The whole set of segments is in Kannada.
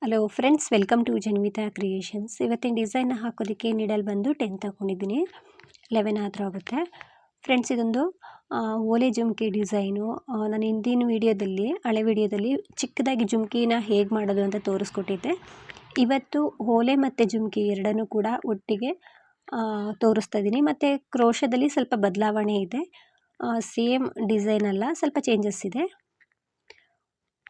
Hello friends, welcome to Janvita creations. ಇವತ್ತಿನ ಡಿಸೈನ್ ಹಾಕೋದಕ್ಕೆ ನೀಡಲ್ ಬಂದು 10 ತಗೊಂಡಿದ್ದೀನಿ. 11 ಆದರೂ ಆಗುತ್ತೆ. ಫ್ರೆಂಡ್ಸ್, ಇದೊಂದು ಓಲೆ ಜುಮ್ಕಿ ಡಿಸೈನು. ನಾನು ಹಿಂದಿನ ಹಳೆ ವಿಡಿಯೋದಲ್ಲಿ ಚಿಕ್ಕದಾಗಿ ಜುಮ್ಕಿನ ಹೇಗೆ ಮಾಡೋದು ಅಂತ ತೋರಿಸ್ಕೊಟ್ಟಿದ್ದೆ. ಇವತ್ತು ಓಲೆ ಮತ್ತು ಜುಮ್ಕಿ ಎರಡನ್ನೂ ಕೂಡ ಒಟ್ಟಿಗೆ ತೋರಿಸ್ತಾ ಇದ್ದೀನಿ. ಮತ್ತು ಕ್ರೋಶದಲ್ಲಿ ಸ್ವಲ್ಪ ಬದಲಾವಣೆ ಇದೆ. ಸೇಮ್ ಡಿಸೈನ್ ಅಲ್ಲ, ಸ್ವಲ್ಪ ಚೇಂಜಸ್ ಇದೆ.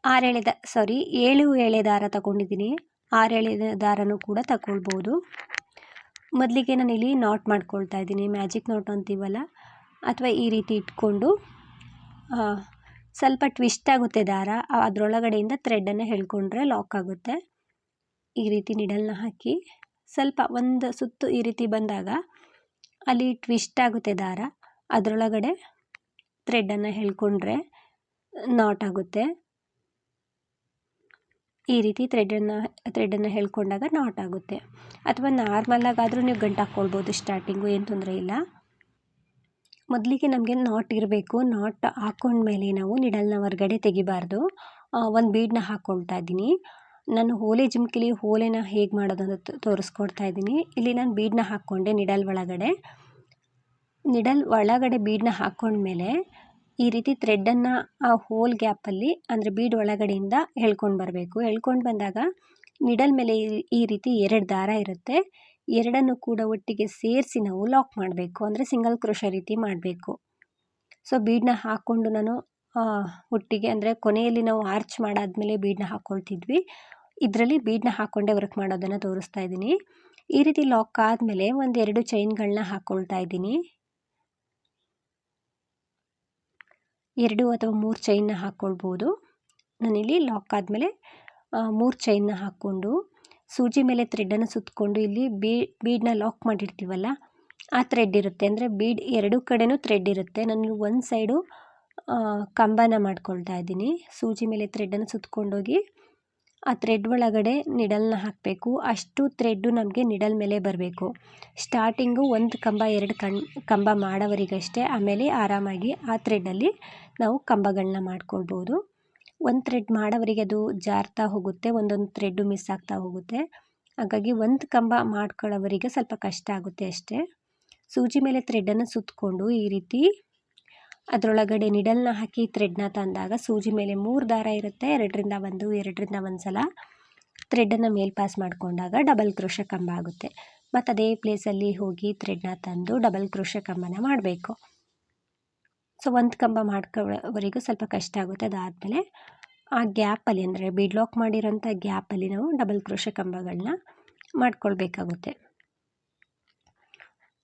7 ಎಳೆ ದಾರ ತಗೊಂಡಿದ್ದೀನಿ. 6 ಎಳೆ ದಾರನೂ ಕೂಡ ತಗೊಳ್ಬೋದು. ಮೊದಲಿಗೆ ನಾನಿಲ್ಲಿ ನಾಟ್ ಮಾಡ್ಕೊಳ್ತಾ ಇದ್ದೀನಿ. ಮ್ಯಾಜಿಕ್ ನಾಟ್ ಅಂತೀವಲ್ಲ, ಅಥವಾ ಈ ರೀತಿ ಇಟ್ಕೊಂಡು ಸ್ವಲ್ಪ ಟ್ವಿಸ್ಟ್ ಆಗುತ್ತೆ ದಾರ. ಅದರೊಳಗಡೆಯಿಂದ ಥ್ರೆಡನ್ನು ಎಳ್ಕೊಂಡ್ರೆ ಲಾಕ್ ಆಗುತ್ತೆ. ಈ ರೀತಿ ನಿಡಲ್ನ ಹಾಕಿ ಸ್ವಲ್ಪ ಒಂದು ಸುತ್ತು ಈ ರೀತಿ ಬಂದಾಗ ಅಲ್ಲಿ ಟ್ವಿಸ್ಟ್ ಆಗುತ್ತೆ ದಾರ. ಅದರೊಳಗಡೆ ಥ್ರೆಡನ್ನು ಎಳ್ಕೊಂಡ್ರೆ ನಾಟ್ ಆಗುತ್ತೆ. ಈ ರೀತಿ ಥ್ರೆಡನ್ನು ಎಳ್ಕೊಂಡಾಗ ನಾಟ್ ಆಗುತ್ತೆ. ಅಥವಾ ನಾರ್ಮಲಾಗಾದರೂ ನೀವು ಗಂಟು ಹಾಕ್ಕೊಳ್ಬೋದು. ಸ್ಟಾರ್ಟಿಂಗು ಏನು ತೊಂದರೆ ಇಲ್ಲ. ಮೊದಲಿಗೆ ನಮಗೆ ನಾಟ್ ಇರಬೇಕು. ನಾಟ್ ಹಾಕ್ಕೊಂಡ್ಮೇಲೆ ನಾವು ನಿಡಲ್ನ ಹೊರಗಡೆ ತೆಗಿಬಾರ್ದು. ಒಂದು ಬೀಡನ್ನ ಹಾಕ್ಕೊಳ್ತಾ ಇದ್ದೀನಿ. ನಾನು ಓಲೆ ಜುಮ್ಕಿಲಿ ಓಲೆನ ಹೇಗೆ ಮಾಡೋದು ಅಂತ ತೋರಿಸ್ಕೊಡ್ತಾ ಇದ್ದೀನಿ. ಇಲ್ಲಿ ನಾನು ಬೀಡನ್ನ ಹಾಕ್ಕೊಂಡೆ ನಿಡಲ್ ಒಳಗಡೆ ಬೀಡನ್ನ ಹಾಕ್ಕೊಂಡ್ಮೇಲೆ ಈ ರೀತಿ ಥ್ರೆಡನ್ನು ಆ ಹೋಲ್ ಗ್ಯಾಪಲ್ಲಿ, ಅಂದರೆ ಬೀಡ್ ಒಳಗಡೆಯಿಂದ ಎಳ್ಕೊಂಡು ಬರಬೇಕು. ಎಳ್ಕೊಂಡು ಬಂದಾಗ ನಿಡಲ್ ಮೇಲೆ ಈ ರೀತಿ 2 ದಾರ ಇರುತ್ತೆ. ಎರಡನ್ನು ಕೂಡ ಒಟ್ಟಿಗೆ ಸೇರಿಸಿ ನಾವು ಲಾಕ್ ಮಾಡಬೇಕು. ಅಂದರೆ ಸಿಂಗಲ್ ಕ್ರೋಶೆ ರೀತಿ ಮಾಡಬೇಕು. ಸೊ ಬೀಡನ್ನ ಹಾಕ್ಕೊಂಡು ನಾನು ಒಟ್ಟಿಗೆ, ಅಂದರೆ ಕೊನೆಯಲ್ಲಿ ನಾವು ಆರ್ಚ್ ಮಾಡಾದ್ಮೇಲೆ ಬೀಡನ್ನ ಹಾಕ್ಕೊಳ್ತಿದ್ವಿ. ಇದರಲ್ಲಿ ಬೀಡನ್ನ ಹಾಕ್ಕೊಂಡೇ ವರ್ಕ್ ಮಾಡೋದನ್ನು ತೋರಿಸ್ತಾ ಇದ್ದೀನಿ. ಈ ರೀತಿ ಲಾಕ್ ಆದಮೇಲೆ 1-2 ಚೈನ್ಗಳನ್ನ ಹಾಕ್ಕೊಳ್ತಾ ಇದ್ದೀನಿ. 2 ಅಥವಾ 3 ಚೈನ್ನ ಹಾಕ್ಕೊಳ್ಬೋದು. ನಾನಿಲ್ಲಿ ಲಾಕ್ ಆದಮೇಲೆ 3 ಚೈನ್ನ ಹಾಕ್ಕೊಂಡು ಸೂಜಿ ಮೇಲೆ ಥ್ರೆಡನ್ನು ಸುತ್ತಕೊಂಡು ಇಲ್ಲಿ ಬೀಡನ್ನ ಲಾಕ್ ಮಾಡಿರ್ತೀವಲ್ಲ, ಆ ಥ್ರೆಡ್ ಇರುತ್ತೆ. ಅಂದರೆ ಬೀಡ್ ಎರಡೂ ಕಡೆನೂ ಥ್ರೆಡ್ ಇರುತ್ತೆ. ನಾನು ಒಂದು ಸೈಡು ಕಂಬನ ಮಾಡ್ಕೊಳ್ತಾ ಇದ್ದೀನಿ. ಸೂಜಿ ಮೇಲೆ ಥ್ರೆಡನ್ನು ಸುತ್ತಕೊಂಡೋಗಿ ಆ ಥ್ರೆಡ್ ಒಳಗಡೆ ನಿಡಲ್ನ ಹಾಕಬೇಕು. ಅಷ್ಟು ಥ್ರೆಡ್ಡು ನಮಗೆ ನಿಡಲ್ ಮೇಲೆ ಬರಬೇಕು. ಸ್ಟಾರ್ಟಿಂಗು 1 ಕಂಬ 2 ಕಂಬ ಮಾಡೋವರೆಗಷ್ಟೇ. ಆಮೇಲೆ ಆರಾಮಾಗಿ ಆ ಥ್ರೆಡ್ಡಲ್ಲಿ ನಾವು ಕಂಬಗಳನ್ನ ಮಾಡ್ಕೊಳ್ಬೋದು. ಒಂದು ಥ್ರೆಡ್ ಮಾಡೋವರೆಗೆ ಅದು ಜಾರ್ತಾ ಹೋಗುತ್ತೆ, ಒಂದೊಂದು ಥ್ರೆಡ್ಡು ಮಿಸ್ ಆಗ್ತಾ ಹೋಗುತ್ತೆ. ಹಾಗಾಗಿ 1 ಕಂಬ ಮಾಡ್ಕೊಳ್ಳೋವರೆಗೆ ಸ್ವಲ್ಪ ಕಷ್ಟ ಆಗುತ್ತೆ ಅಷ್ಟೇ. ಸೂಜಿ ಮೇಲೆ ಥ್ರೆಡನ್ನು ಸುತ್ತಕೊಂಡು ಈ ರೀತಿ ಅದರೊಳಗಡೆ ನಿಡಲ್ನ ಹಾಕಿ ಥ್ರೆಡ್ನ ತಂದಾಗ ಸೂಜಿ ಮೇಲೆ 3 ದಾರ ಇರುತ್ತೆ. 2ರಿಂದ 1 ಸಲ ಥ್ರೆಡನ್ನು ಮೇಲ್ ಪಾಸ್ ಮಾಡಿಕೊಂಡಾಗ ಡಬಲ್ ಕ್ರೋಶೆ ಕಂಬ ಆಗುತ್ತೆ. ಮತ್ತು ಅದೇ ಪ್ಲೇಸಲ್ಲಿ ಹೋಗಿ ಥ್ರೆಡ್ನ ತಂದು ಡಬಲ್ ಕ್ರೋಶೆ ಕಂಬನ ಮಾಡಬೇಕು. ಸೊ 1 ಕಂಬ ಮಾಡ್ಕೊಳ್ಳೋವರೆಗೂ ಸ್ವಲ್ಪ ಕಷ್ಟ ಆಗುತ್ತೆ. ಅದಾದಮೇಲೆ ಆ ಗ್ಯಾಪಲ್ಲಿ, ಅಂದರೆ ಬೀಡ್ ಲಾಕ್ ಮಾಡಿರೋಂಥ ಗ್ಯಾಪಲ್ಲಿ ನಾವು ಡಬಲ್ ಕ್ರೋಶೆ ಕಂಬಗಳನ್ನ ಮಾಡ್ಕೊಳ್ಬೇಕಾಗುತ್ತೆ.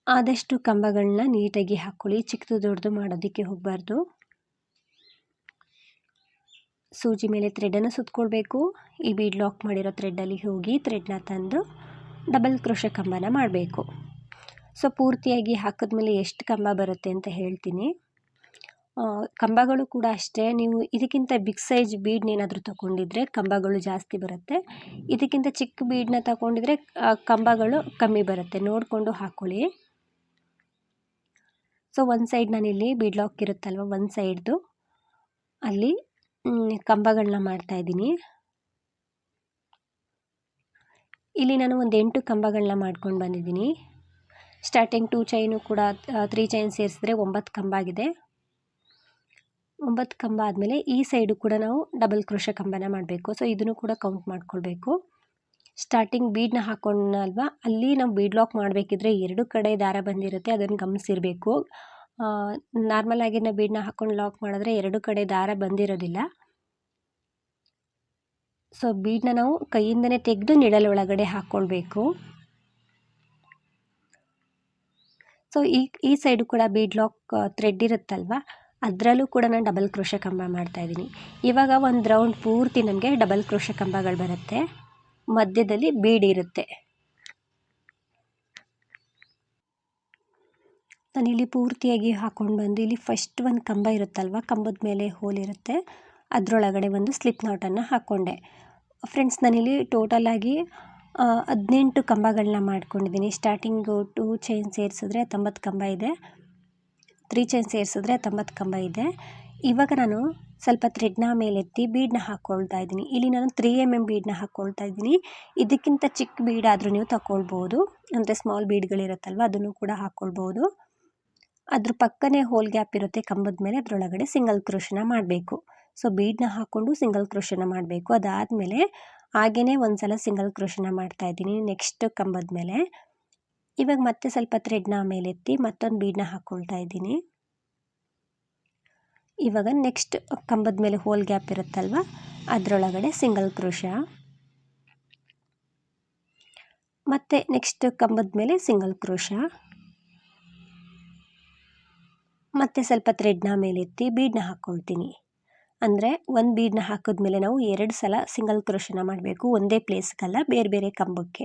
ಆದಷ್ಟು ಕಂಬಗಳನ್ನ ನೀಟಾಗಿ ಹಾಕ್ಕೊಳ್ಳಿ. ಚಿಕ್ಕದು ದೊಡ್ಡದು ಮಾಡೋದಕ್ಕೆ ಹೋಗಬಾರ್ದು. ಸೂಜಿ ಮೇಲೆ ಥ್ರೆಡನ್ನು ಸುತ್ತಕೊಳ್ಬೇಕು. ಈ ಬೀಡ್ ಲಾಕ್ ಮಾಡಿರೋ ಥ್ರೆಡ್ಡಲ್ಲಿ ಹೋಗಿ ಥ್ರೆಡ್ನ ತಂದು ಡಬಲ್ ಕ್ರೋಶೆ ಕಂಬನ ಮಾಡಬೇಕು. ಸೊ ಪೂರ್ತಿಯಾಗಿ ಹಾಕಿದ್ಮೇಲೆ ಎಷ್ಟು ಕಂಬ ಬರುತ್ತೆ ಅಂತ ಹೇಳ್ತೀನಿ. ಕಂಬಗಳು ಕೂಡ ಅಷ್ಟೇ. ನೀವು ಇದಕ್ಕಿಂತ ಬಿಗ್ ಸೈಜ್ ಬೀಡ್ನೇನಾದರೂ ತಗೊಂಡಿದ್ರೆ ಕಂಬಗಳು ಜಾಸ್ತಿ ಬರುತ್ತೆ. ಇದಕ್ಕಿಂತ ಚಿಕ್ಕ ಬೀಡನ್ನ ತಗೊಂಡಿದ್ರೆ ಕಂಬಗಳು ಕಮ್ಮಿ ಬರುತ್ತೆ. ನೋಡಿಕೊಂಡು ಹಾಕ್ಕೊಳ್ಳಿ. ಸೊ ಒಂದು ಸೈಡ್ ನಾನಿಲ್ಲಿ ಬೀಡ್ ಲಾಕ್ ಇರುತ್ತಲ್ವ, ಒಂದು ಸೈಡ್ದು ಅಲ್ಲಿ ಕಂಬಗಳನ್ನ ಮಾಡ್ತಾಯಿದ್ದೀನಿ. ಇಲ್ಲಿ ನಾನು ಒಂದು 8 ಕಂಬಗಳನ್ನ ಮಾಡ್ಕೊಂಡು ಬಂದಿದ್ದೀನಿ. ಸ್ಟಾರ್ಟಿಂಗ್ 2 ಚೈನು ಕೂಡ 3 ಚೈನ್ ಸೇರಿಸಿದ್ರೆ 9 ಕಂಬ ಆಗಿದೆ. 9 ಕಂಬ ಆದಮೇಲೆ ಈ ಸೈಡು ಕೂಡ ನಾವು ಡಬಲ್ ಕ್ರೋಶೆ ಕಂಬನ ಮಾಡಬೇಕು. ಸೊ ಇದನ್ನು ಕೂಡ ಕೌಂಟ್ ಮಾಡ್ಕೊಳ್ಬೇಕು. ಸ್ಟಾರ್ಟಿಂಗ್ ಬೀಡನ್ನ ಹಾಕ್ಕೊಂಡಲ್ವಾ, ಅಲ್ಲಿ ನಾವು ಬೀಡ್ ಲಾಕ್ ಮಾಡಬೇಕಿದ್ರೆ 2 ಕಡೆ ದಾರ ಬಂದಿರುತ್ತೆ, ಅದನ್ನು ಗಮನಿಸಿರಬೇಕು. ನಾರ್ಮಲಾಗಿ ನಾವು ಬೀಡನ್ನ ಹಾಕ್ಕೊಂಡು ಲಾಕ್ ಮಾಡಿದ್ರೆ 2 ಕಡೆ ದಾರ ಬಂದಿರೋದಿಲ್ಲ. ಸೊ ಬೀಡನ್ನ ನಾವು ಕೈಯಿಂದನೇ ತೆಗೆದು ನಿಡಲ್ ಒಳಗಡೆ ಹಾಕ್ಕೊಳ್ಬೇಕು. ಸೊ ಈ ಸೈಡು ಕೂಡ ಬೀಡ್ ಲಾಕ್ ಥ್ರೆಡ್ ಇರುತ್ತಲ್ವ, ಅದರಲ್ಲೂ ಕೂಡ ನಾನು ಡಬಲ್ ಕ್ರೋಶೆ ಕಂಬ ಮಾಡ್ತಾಯಿದ್ದೀನಿ. ಇವಾಗ ಒಂದು ರೌಂಡ್ ಪೂರ್ತಿ ನಮಗೆ ಡಬಲ್ ಕ್ರೋಶೆ ಕಂಬಗಳು ಬರುತ್ತೆ. ಮಧ್ಯದಲ್ಲಿ ಬೀಡ್ ಇರುತ್ತೆ. ನಾನಿಲ್ಲಿ ಪೂರ್ತಿಯಾಗಿ ಹಾಕ್ಕೊಂಡು ಬಂದು ಇಲ್ಲಿ ಫಸ್ಟ್ ಒಂದು ಕಂಬ ಇರುತ್ತಲ್ವ, ಕಂಬದ ಮೇಲೆ ಹೋಲ್ ಇರುತ್ತೆ, ಅದರೊಳಗಡೆ ಒಂದು ಸ್ಲಿಪ್ ನಾಟನ್ನು ಹಾಕ್ಕೊಂಡೆ. ಫ್ರೆಂಡ್ಸ್, ನಾನಿಲ್ಲಿ ಟೋಟಲಾಗಿ 18 ಕಂಬಗಳನ್ನ ಮಾಡ್ಕೊಂಡಿದ್ದೀನಿ. ಸ್ಟಾರ್ಟಿಂಗು 2 ಚೈನ್ ಸೇರಿಸಿದ್ರೆ 90 ಕಂಬ ಇದೆ. 3 ಚೈನ್ ಸೇರಿಸಿದ್ರೆ 90 ಕಂಬ ಇದೆ. ಇವಾಗ ನಾನು ಸ್ವಲ್ಪ ಥ್ರೆಡ್ನ ಮೇಲೆತ್ತಿ ಬೀಡನ್ನ ಹಾಕ್ಕೊಳ್ತಾ ಇದ್ದೀನಿ. ಇಲ್ಲಿ ನಾನು 3 mm ಬೀಡನ್ನ ಹಾಕ್ಕೊಳ್ತಾ ಇದ್ದೀನಿ. ಇದಕ್ಕಿಂತ ಚಿಕ್ಕ ಬೀಡಾದರೂ ನೀವು ತಗೊಳ್ಬೋದು, ಅಂದರೆ ಸ್ಮಾಲ್ ಬೀಡ್ಗಳಿರುತ್ತಲ್ವ ಅದನ್ನು ಕೂಡ ಹಾಕ್ಕೊಳ್ಬೋದು. ಅದ್ರ ಪಕ್ಕನೇ ಹೋಲ್ ಗ್ಯಾಪ್ ಇರುತ್ತೆ ಕಂಬದ ಮೇಲೆ, ಅದರೊಳಗಡೆ ಸಿಂಗಲ್ ಕ್ರೋಶನ ಮಾಡಬೇಕು. ಸೊ ಬೀಡನ್ನ ಹಾಕ್ಕೊಂಡು ಸಿಂಗಲ್ ಕ್ರೋಶನ ಮಾಡಬೇಕು. ಅದಾದಮೇಲೆ ಹಾಗೇ ಒಂದು ಸಲ ಸಿಂಗಲ್ ಕ್ರೋಶನ ಮಾಡ್ತಾ ಇದ್ದೀನಿ ನೆಕ್ಸ್ಟ್ ಕಂಬದ ಮೇಲೆ. ಇವಾಗ ಮತ್ತೆ ಸ್ವಲ್ಪ ಥ್ರೆಡ್ನ ಮೇಲೆತ್ತಿ ಮತ್ತೊಂದು ಬೀಡನ್ನ ಹಾಕ್ಕೊಳ್ತಾ ಇದ್ದೀನಿ. ಇವಾಗ ನೆಕ್ಸ್ಟ್ ಕಂಬದ ಮೇಲೆ ಹೋಲ್ ಗ್ಯಾಪ್ ಇರುತ್ತಲ್ವ ಅದರೊಳಗಡೆ ಸಿಂಗಲ್ ಕ್ರೋಶ, ಮತ್ತು ನೆಕ್ಸ್ಟ್ ಕಂಬದ ಮೇಲೆ ಸಿಂಗಲ್ ಕ್ರೋಶ, ಮತ್ತು ಸ್ವಲ್ಪ ಥ್ರೆಡ್ನ ಮೇಲೆತ್ತಿ ಬೀಡನ್ನ ಹಾಕ್ಕೊಳ್ತೀನಿ. ಅಂದರೆ ಒಂದು ಬೀಡನ್ನ ಹಾಕಿದ್ಮೇಲೆ ನಾವು 2 ಸಲ ಸಿಂಗಲ್ ಕ್ರೋಶನ ಮಾಡಬೇಕು, ಒಂದೇ ಪ್ಲೇಸ್ಗಲ್ಲ, ಬೇರೆ ಬೇರೆ ಕಂಬಕ್ಕೆ.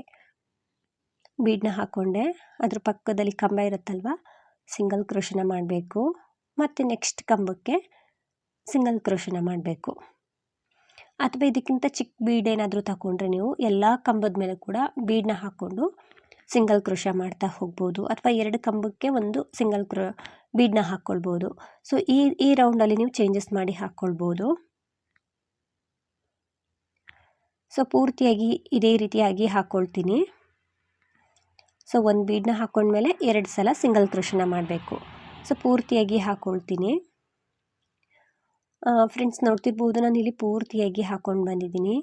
ಬೀಡನ್ನ ಹಾಕ್ಕೊಂಡೆ, ಅದ್ರ ಪಕ್ಕದಲ್ಲಿ ಕಂಬ ಇರುತ್ತಲ್ವ ಸಿಂಗಲ್ ಕ್ರೋಶನ ಮಾಡಬೇಕು, ಮತ್ತು ನೆಕ್ಸ್ಟ್ ಕಂಬಕ್ಕೆ ಸಿಂಗಲ್ ಕ್ರೋಶನ ಮಾಡಬೇಕು. ಅಥವಾ ಇದಕ್ಕಿಂತ ಚಿಕ್ಕ ಬೀಡ್ ಏನಾದರೂ ತಗೊಂಡ್ರೆ ನೀವು ಎಲ್ಲ ಕಂಬದ ಮೇಲೆ ಕೂಡ ಬೀಡನ್ನ ಹಾಕ್ಕೊಂಡು ಸಿಂಗಲ್ ಕ್ರೋಶ ಮಾಡ್ತಾ ಹೋಗ್ಬೋದು, ಅಥವಾ 2 ಕಂಬಕ್ಕೆ ಒಂದು ಸಿಂಗಲ್ ಬೀಡನ್ನ ಹಾಕ್ಕೊಳ್ಬೋದು. ಸೊ ಈ ರೌಂಡಲ್ಲಿ ನೀವು ಚೇಂಜಸ್ ಮಾಡಿ ಹಾಕ್ಕೊಳ್ಬೋದು. ಸೊ ಪೂರ್ತಿಯಾಗಿ ಇದೇ ರೀತಿಯಾಗಿ ಹಾಕ್ಕೊಳ್ತೀನಿ. ಸೊ ಒಂದು ಬೀಡನ್ನ ಹಾಕ್ಕೊಂಡ್ಮೇಲೆ 2 ಸಲ ಸಿಂಗಲ್ ಕ್ರೋಶನ ಮಾಡಬೇಕು. ಸೊ ಪೂರ್ತಿಯಾಗಿ ಹಾಕ್ಕೊಳ್ತೀನಿ. ಫ್ರೆಂಡ್ಸ್ ನೋಡ್ತಿರ್ಬೋದು, ನಾನು ಇಲ್ಲಿ ಪೂರ್ತಿಯಾಗಿ ಹಾಕ್ಕೊಂಡು ಬಂದಿದ್ದೀನಿ.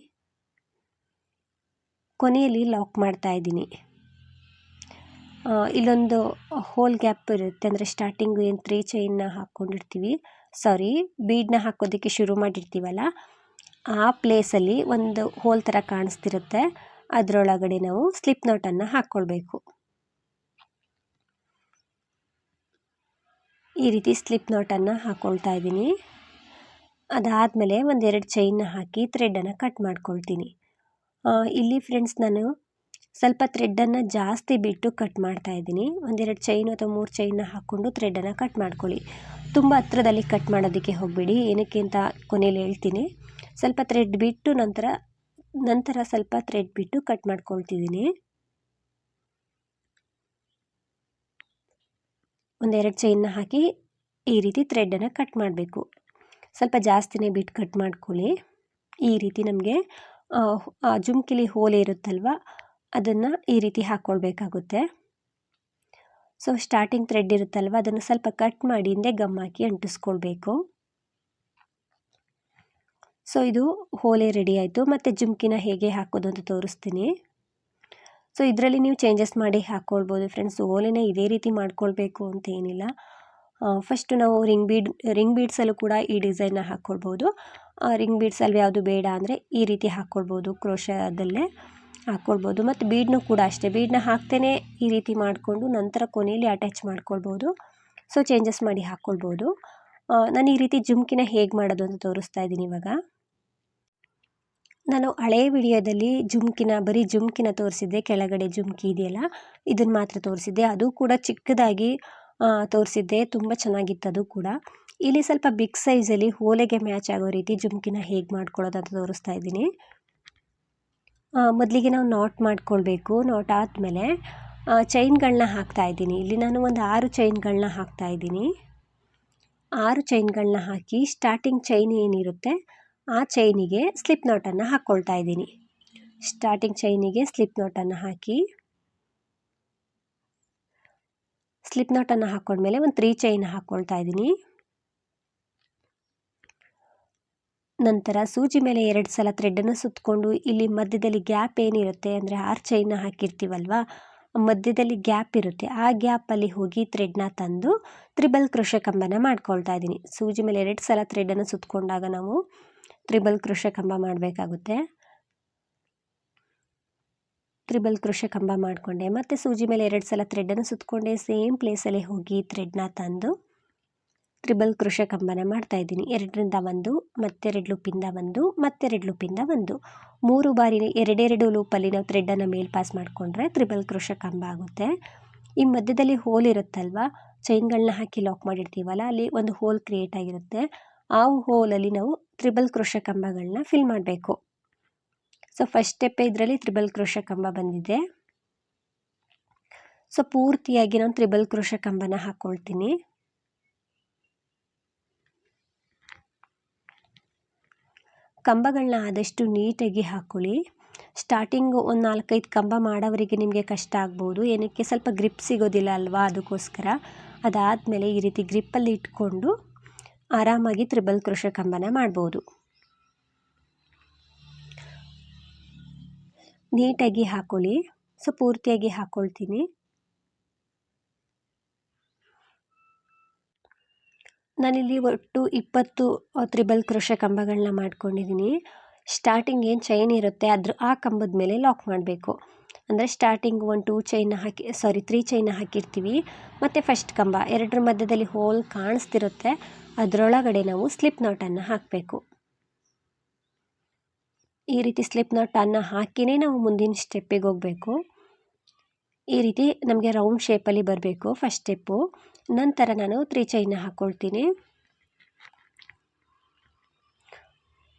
ಕೊನೆಯಲ್ಲಿ ಲಾಕ್ ಮಾಡ್ತಾ ಇದ್ದೀನಿ. ಇಲ್ಲೊಂದು ಹೋಲ್ ಗ್ಯಾಪ್ ಇರುತ್ತೆ, ಅಂದರೆ ಸ್ಟಾರ್ಟಿಂಗು ಏನು 3 ಚೈನ್ನ ಹಾಕ್ಕೊಂಡಿರ್ತೀವಿ, ಬೀಡನ್ನ ಹಾಕೋದಕ್ಕೆ ಶುರು ಮಾಡಿರ್ತೀವಲ್ಲ ಆ ಪ್ಲೇಸಲ್ಲಿ ಒಂದು ಹೋಲ್ ಥರ ಕಾಣಿಸ್ತಿರುತ್ತೆ, ಅದರೊಳಗಡೆ ನಾವು ಸ್ಲಿಪ್ ನಾಟನ್ನು ಹಾಕ್ಕೊಳ್ಬೇಕು. ಈ ರೀತಿ ಸ್ಲಿಪ್ ನಾಟನ್ನು ಹಾಕ್ಕೊಳ್ತಾ ಇದ್ದೀನಿ. ಅದಾದಮೇಲೆ 1-2 ಚೈನ್ನ ಹಾಕಿ ಥ್ರೆಡನ್ನು ಕಟ್ ಮಾಡ್ಕೊಳ್ತೀನಿ. ಇಲ್ಲಿ ಫ್ರೆಂಡ್ಸ್ ನಾನು ಸ್ವಲ್ಪ ಥ್ರೆಡ್ಡನ್ನು ಜಾಸ್ತಿ ಬಿಟ್ಟು ಕಟ್ ಮಾಡ್ತಾ ಇದ್ದೀನಿ. 1-2 ಚೈನು ಅಥವಾ 3 ಚೈನ್ನ ಹಾಕ್ಕೊಂಡು ಥ್ರೆಡನ್ನು ಕಟ್ ಮಾಡ್ಕೊಳ್ಳಿ. ತುಂಬ ಹತ್ರದಲ್ಲಿ ಕಟ್ ಮಾಡೋದಕ್ಕೆ ಹೋಗಬೇಡಿ, ಏನಕ್ಕೆ ಅಂತ ಕೊನೆಯಲ್ಲಿ ಹೇಳ್ತೀನಿ. ಸ್ವಲ್ಪ ಥ್ರೆಡ್ ಬಿಟ್ಟು ನಂತರ ಸ್ವಲ್ಪ ಥ್ರೆಡ್ ಬಿಟ್ಟು ಕಟ್ ಮಾಡ್ಕೊಳ್ತಿದ್ದೀನಿ. 1-2 ಚೈನ್ನ ಹಾಕಿ ಈ ರೀತಿ ಥ್ರೆಡನ್ನು ಕಟ್ ಮಾಡಬೇಕು. ಸ್ವಲ್ಪ ಜಾಸ್ತಿನೇ ಬಿಟ್ಟು ಕಟ್ ಮಾಡ್ಕೊಳ್ಳಿ. ಈ ರೀತಿ ನಮಗೆ ಜುಮ್ಕಿಲಿ ಹೋಲೆ ಇರುತ್ತಲ್ವ ಅದನ್ನು ಈ ರೀತಿ ಹಾಕ್ಕೊಳ್ಬೇಕಾಗುತ್ತೆ. ಸೊ ಸ್ಟಾರ್ಟಿಂಗ್ ಥ್ರೆಡ್ ಇರುತ್ತಲ್ವ ಅದನ್ನು ಸ್ವಲ್ಪ ಕಟ್ ಮಾಡಿ ಹಿಂದೆ ಗಮ್ ಹಾಕಿ ಅಂಟಿಸ್ಕೊಳ್ಬೇಕು. ಸೊ ಇದು ಹೋಲೆ ರೆಡಿ ಆಯಿತು. ಮತ್ತು ಜುಮ್ಕಿನ ಹೇಗೆ ಹಾಕೋದು ಅಂತ ತೋರಿಸ್ತೀನಿ. ಸೊ ಇದರಲ್ಲಿ ನೀವು ಚೇಂಜಸ್ ಮಾಡಿ ಹಾಕ್ಕೊಳ್ಬೋದು ಫ್ರೆಂಡ್ಸ್. ಹೋಲೆನ ಇದೇ ರೀತಿ ಮಾಡ್ಕೊಳ್ಬೇಕು ಅಂತ ಏನಿಲ್ಲ. ಫಸ್ಟು ನಾವು ರಿಂಗ್ ಬೀಡ್ಸಲ್ಲೂ ಕೂಡ ಈ ಡಿಸೈನ್ನ ಹಾಕ್ಕೊಳ್ಬೋದು. ರಿಂಗ್ ಬೀಡ್ಸಲ್ಲಿ ಯಾವುದು ಬೇಡ ಅಂದರೆ ಈ ರೀತಿ ಹಾಕ್ಕೊಳ್ಬೋದು, ಕ್ರೋಶದಲ್ಲೇ ಹಾಕ್ಕೊಳ್ಬೋದು. ಮತ್ತು ಬೀಡ್ನೂ ಕೂಡ ಅಷ್ಟೇ, ಬೀಡನ್ನ ಹಾಕ್ತೇನೆ ಈ ರೀತಿ ಮಾಡಿಕೊಂಡು ನಂತರ ಕೊನೆಯಲ್ಲಿ ಅಟ್ಯಾಚ್ ಮಾಡ್ಕೊಳ್ಬೋದು. ಸೊ ಚೇಂಜಸ್ ಮಾಡಿ ಹಾಕ್ಕೊಳ್ಬೋದು. ನಾನು ಈ ರೀತಿ ಜುಮ್ಕಿನ ಹೇಗೆ ಮಾಡೋದು ಅಂತ ತೋರಿಸ್ತಾ ಇದ್ದೀನಿ ಇವಾಗ. ನಾನು ಹಳೆಯ ವಿಡಿಯೋದಲ್ಲಿ ಬರೀ ಜುಮ್ಕಿನ ತೋರಿಸಿದ್ದೆ, ಕೆಳಗಡೆ ಜುಮ್ಕಿ ಇದೆಯಲ್ಲ ಇದನ್ನು ಮಾತ್ರ ತೋರಿಸಿದ್ದೆ. ಅದು ಕೂಡ ಚಿಕ್ಕದಾಗಿ ತೋರಿಸಿದ್ದೆ, ತುಂಬ ಚೆನ್ನಾಗಿತ್ತು ಅದು ಕೂಡ. ಇಲ್ಲಿ ಸ್ವಲ್ಪ ಬಿಗ್ ಸೈಜಲ್ಲಿ ಹೋಲೆಗೆ ಮ್ಯಾಚ್ ಆಗೋ ರೀತಿ ಜುಮ್ಕಿನ ಹೇಗೆ ಮಾಡ್ಕೊಳ್ಳೋದು ಅಂತ ತೋರಿಸ್ತಾ ಇದ್ದೀನಿ. ಮೊದಲಿಗೆ ನಾವು ನಾಟ್ ಮಾಡ್ಕೊಳ್ಬೇಕು. ನಾಟ್ ಆದಮೇಲೆ ಚೈನ್ಗಳನ್ನ ಹಾಕ್ತಾಯಿದ್ದೀನಿ. ಇಲ್ಲಿ ನಾನು ಒಂದು 6 ಚೈನ್ಗಳನ್ನ ಹಾಕ್ತಾಯಿದ್ದೀನಿ. 6 ಚೈನ್ಗಳನ್ನ ಹಾಕಿ ಸ್ಟಾರ್ಟಿಂಗ್ ಚೈನ್ ಏನಿರುತ್ತೆ ಆ ಚೈನಿಗೆ ಸ್ಲಿಪ್ ನಾಟನ್ನು ಹಾಕ್ಕೊಳ್ತಾ ಇದ್ದೀನಿ. ಸ್ಟಾರ್ಟಿಂಗ್ ಚೈನಿಗೆ ಸ್ಲಿಪ್ ನಾಟನ್ನು ಹಾಕಿ ಸ್ಲಿಪ್ ನಾಟನ್ನು ಹಾಕ್ಕೊಂಡ್ಮೇಲೆ ಒಂದು 3 ಚೈನ್ ಹಾಕ್ಕೊಳ್ತಾ ಇದ್ದೀನಿ. ನಂತರ ಸೂಜಿ ಮೇಲೆ 2 ಸಲ ಥ್ರೆಡನ್ನು ಸುತ್ತಕೊಂಡು ಇಲ್ಲಿ ಮಧ್ಯದಲ್ಲಿ ಗ್ಯಾಪ್ ಏನಿರುತ್ತೆ, ಅಂದರೆ 6 ಚೈನ್ನ ಹಾಕಿರ್ತೀವಲ್ವ, ಮಧ್ಯದಲ್ಲಿ ಗ್ಯಾಪ್ ಇರುತ್ತೆ, ಆ ಗ್ಯಾಪಲ್ಲಿ ಹೋಗಿ ಥ್ರೆಡ್ನ ತಂದು ತ್ರಿಬಲ್ ಕ್ರೋಶೆ ಕಂಬನ ಮಾಡ್ಕೊಳ್ತಾ ಇದ್ದೀನಿ. ಸೂಜಿ ಮೇಲೆ 2 ಸಲ ಥ್ರೆಡನ್ನು ಸುತ್ತಕೊಂಡಾಗ ನಾವು ತ್ರಿಬಲ್ ಕ್ರೋಶೆ ಕಂಬ ಮಾಡಬೇಕಾಗುತ್ತೆ. ತ್ರಿಬಲ್ ಕ್ರೋಶೆ ಕಂಬ ಮಾಡಿಕೊಂಡೆ, ಮತ್ತು ಸೂಜಿ ಮೇಲೆ 2 ಸಲ ಥ್ರೆಡನ್ನು ಸುತ್ತಕೊಂಡೆ, ಸೇಮ್ ಪ್ಲೇಸಲ್ಲಿ ಹೋಗಿ ಥ್ರೆಡ್ನ ತಂದು ತ್ರಿಬಲ್ ಕ್ರೋಶೆ ಕಂಬನ ಮಾಡ್ತಾಯಿದ್ದೀನಿ. 2ರಿಂದ 1, ಮತ್ತೆ 2 ಲೂಪಿಂದ 1, ಮತ್ತೆ 2 ಲೂಪಿಂದ 1, 3 ಬಾರಿ 2 ಲೂಪಲ್ಲಿ ನಾವು ಥ್ರೆಡನ್ನು ಮೇಲ್ ಪಾಸ್ ಮಾಡಿಕೊಂಡ್ರೆ ತ್ರಿಬಲ್ ಕ್ರೋಶೆ ಕಂಬ ಆಗುತ್ತೆ. ಈ ಮಧ್ಯದಲ್ಲಿ ಹೋಲ್ ಇರುತ್ತಲ್ವ, ಚೈನ್ಗಳನ್ನ ಹಾಕಿ ಲಾಕ್ ಮಾಡಿರ್ತೀವಲ್ಲ, ಅಲ್ಲಿ ಒಂದು ಹೋಲ್ ಕ್ರಿಯೇಟ್ ಆಗಿರುತ್ತೆ. ಆ ಹೋಲಲ್ಲಿ ನಾವು ತ್ರಿಬಲ್ ಕ್ರೋಶೆ ಕಂಬಗಳನ್ನ ಫಿಲ್ ಮಾಡಬೇಕು. ಸೊ ಫಸ್ಟ್ ಸ್ಟೆಪ್ಪೇ ಇದರಲ್ಲಿ ತ್ರಿಬಲ್ ಕ್ರೋಶೆ ಕಂಬ ಬಂದಿದೆ. ಸೊ ಪೂರ್ತಿಯಾಗಿ ನಾನು ತ್ರಿಬಲ್ ಕ್ರೋಶೆ ಕಂಬನ ಹಾಕ್ಕೊಳ್ತೀನಿ. ಕಂಬಗಳನ್ನ ಆದಷ್ಟು ನೀಟಾಗಿ ಹಾಕ್ಕೊಳ್ಳಿ. ಸ್ಟಾರ್ಟಿಂಗು ಒಂದು 4-5 ಕಂಬ ಮಾಡೋವರೆಗೆ ನಿಮಗೆ ಕಷ್ಟ ಆಗ್ಬೋದು, ಏನಕ್ಕೆ ಸ್ವಲ್ಪ ಗ್ರಿಪ್ ಸಿಗೋದಿಲ್ಲ ಅಲ್ವಾ, ಅದಕ್ಕೋಸ್ಕರ. ಅದಾದಮೇಲೆ ಈ ರೀತಿ ಗ್ರಿಪ್ಪಲ್ಲಿ ಇಟ್ಕೊಂಡು ಆರಾಮಾಗಿ ತ್ರಿಬಲ್ ಕ್ರೋಶೆ ಕಂಬನ ಮಾಡ್ಬೋದು. ನೀಟಾಗಿ ಹಾಕ್ಕೊಳ್ಳಿ. ಸೊ ಪೂರ್ತಿಯಾಗಿ ಹಾಕ್ಕೊಳ್ತೀನಿ. ನಾನಿಲ್ಲಿ ಒಟ್ಟು 20 ತ್ರಿಬಲ್ ಕ್ರೋಶೆ ಕಂಬಗಳನ್ನ ಮಾಡ್ಕೊಂಡಿದ್ದೀನಿ. ಸ್ಟಾರ್ಟಿಂಗ್ ಏನು ಚೈನ್ ಇರುತ್ತೆ ಆ ಕಂಬದ ಮೇಲೆ ಲಾಕ್ ಮಾಡಬೇಕು. ಅಂದರೆ ಸ್ಟಾರ್ಟಿಂಗ್ 1-2 3 ಚೈನ ಹಾಕಿರ್ತೀವಿ, ಮತ್ತು ಫಸ್ಟ್ ಕಂಬ ಎರಡರ ಮಧ್ಯದಲ್ಲಿ ಹೋಲ್ ಕಾಣಿಸ್ತಿರುತ್ತೆ, ಅದರೊಳಗಡೆ ನಾವು ಸ್ಲಿಪ್ ನಾಟನ್ನು ಹಾಕಬೇಕು. ಈ ರೀತಿ ಸ್ಲಿಪ್ ನಾಟನ್ನು ಹಾಕಿನೇ ನಾವು ಮುಂದಿನ ಸ್ಟೆಪ್ಪಿಗೆ ಹೋಗಬೇಕು. ಈ ರೀತಿ ನಮಗೆ ರೌಂಡ್ ಶೇಪಲ್ಲಿ ಬರಬೇಕು ಫಸ್ಟ್ ಸ್ಟೆಪ್ಪು. ನಂತರ ನಾನು 3 ಚೈನ ಹಾಕ್ಕೊಳ್ತೀನಿ.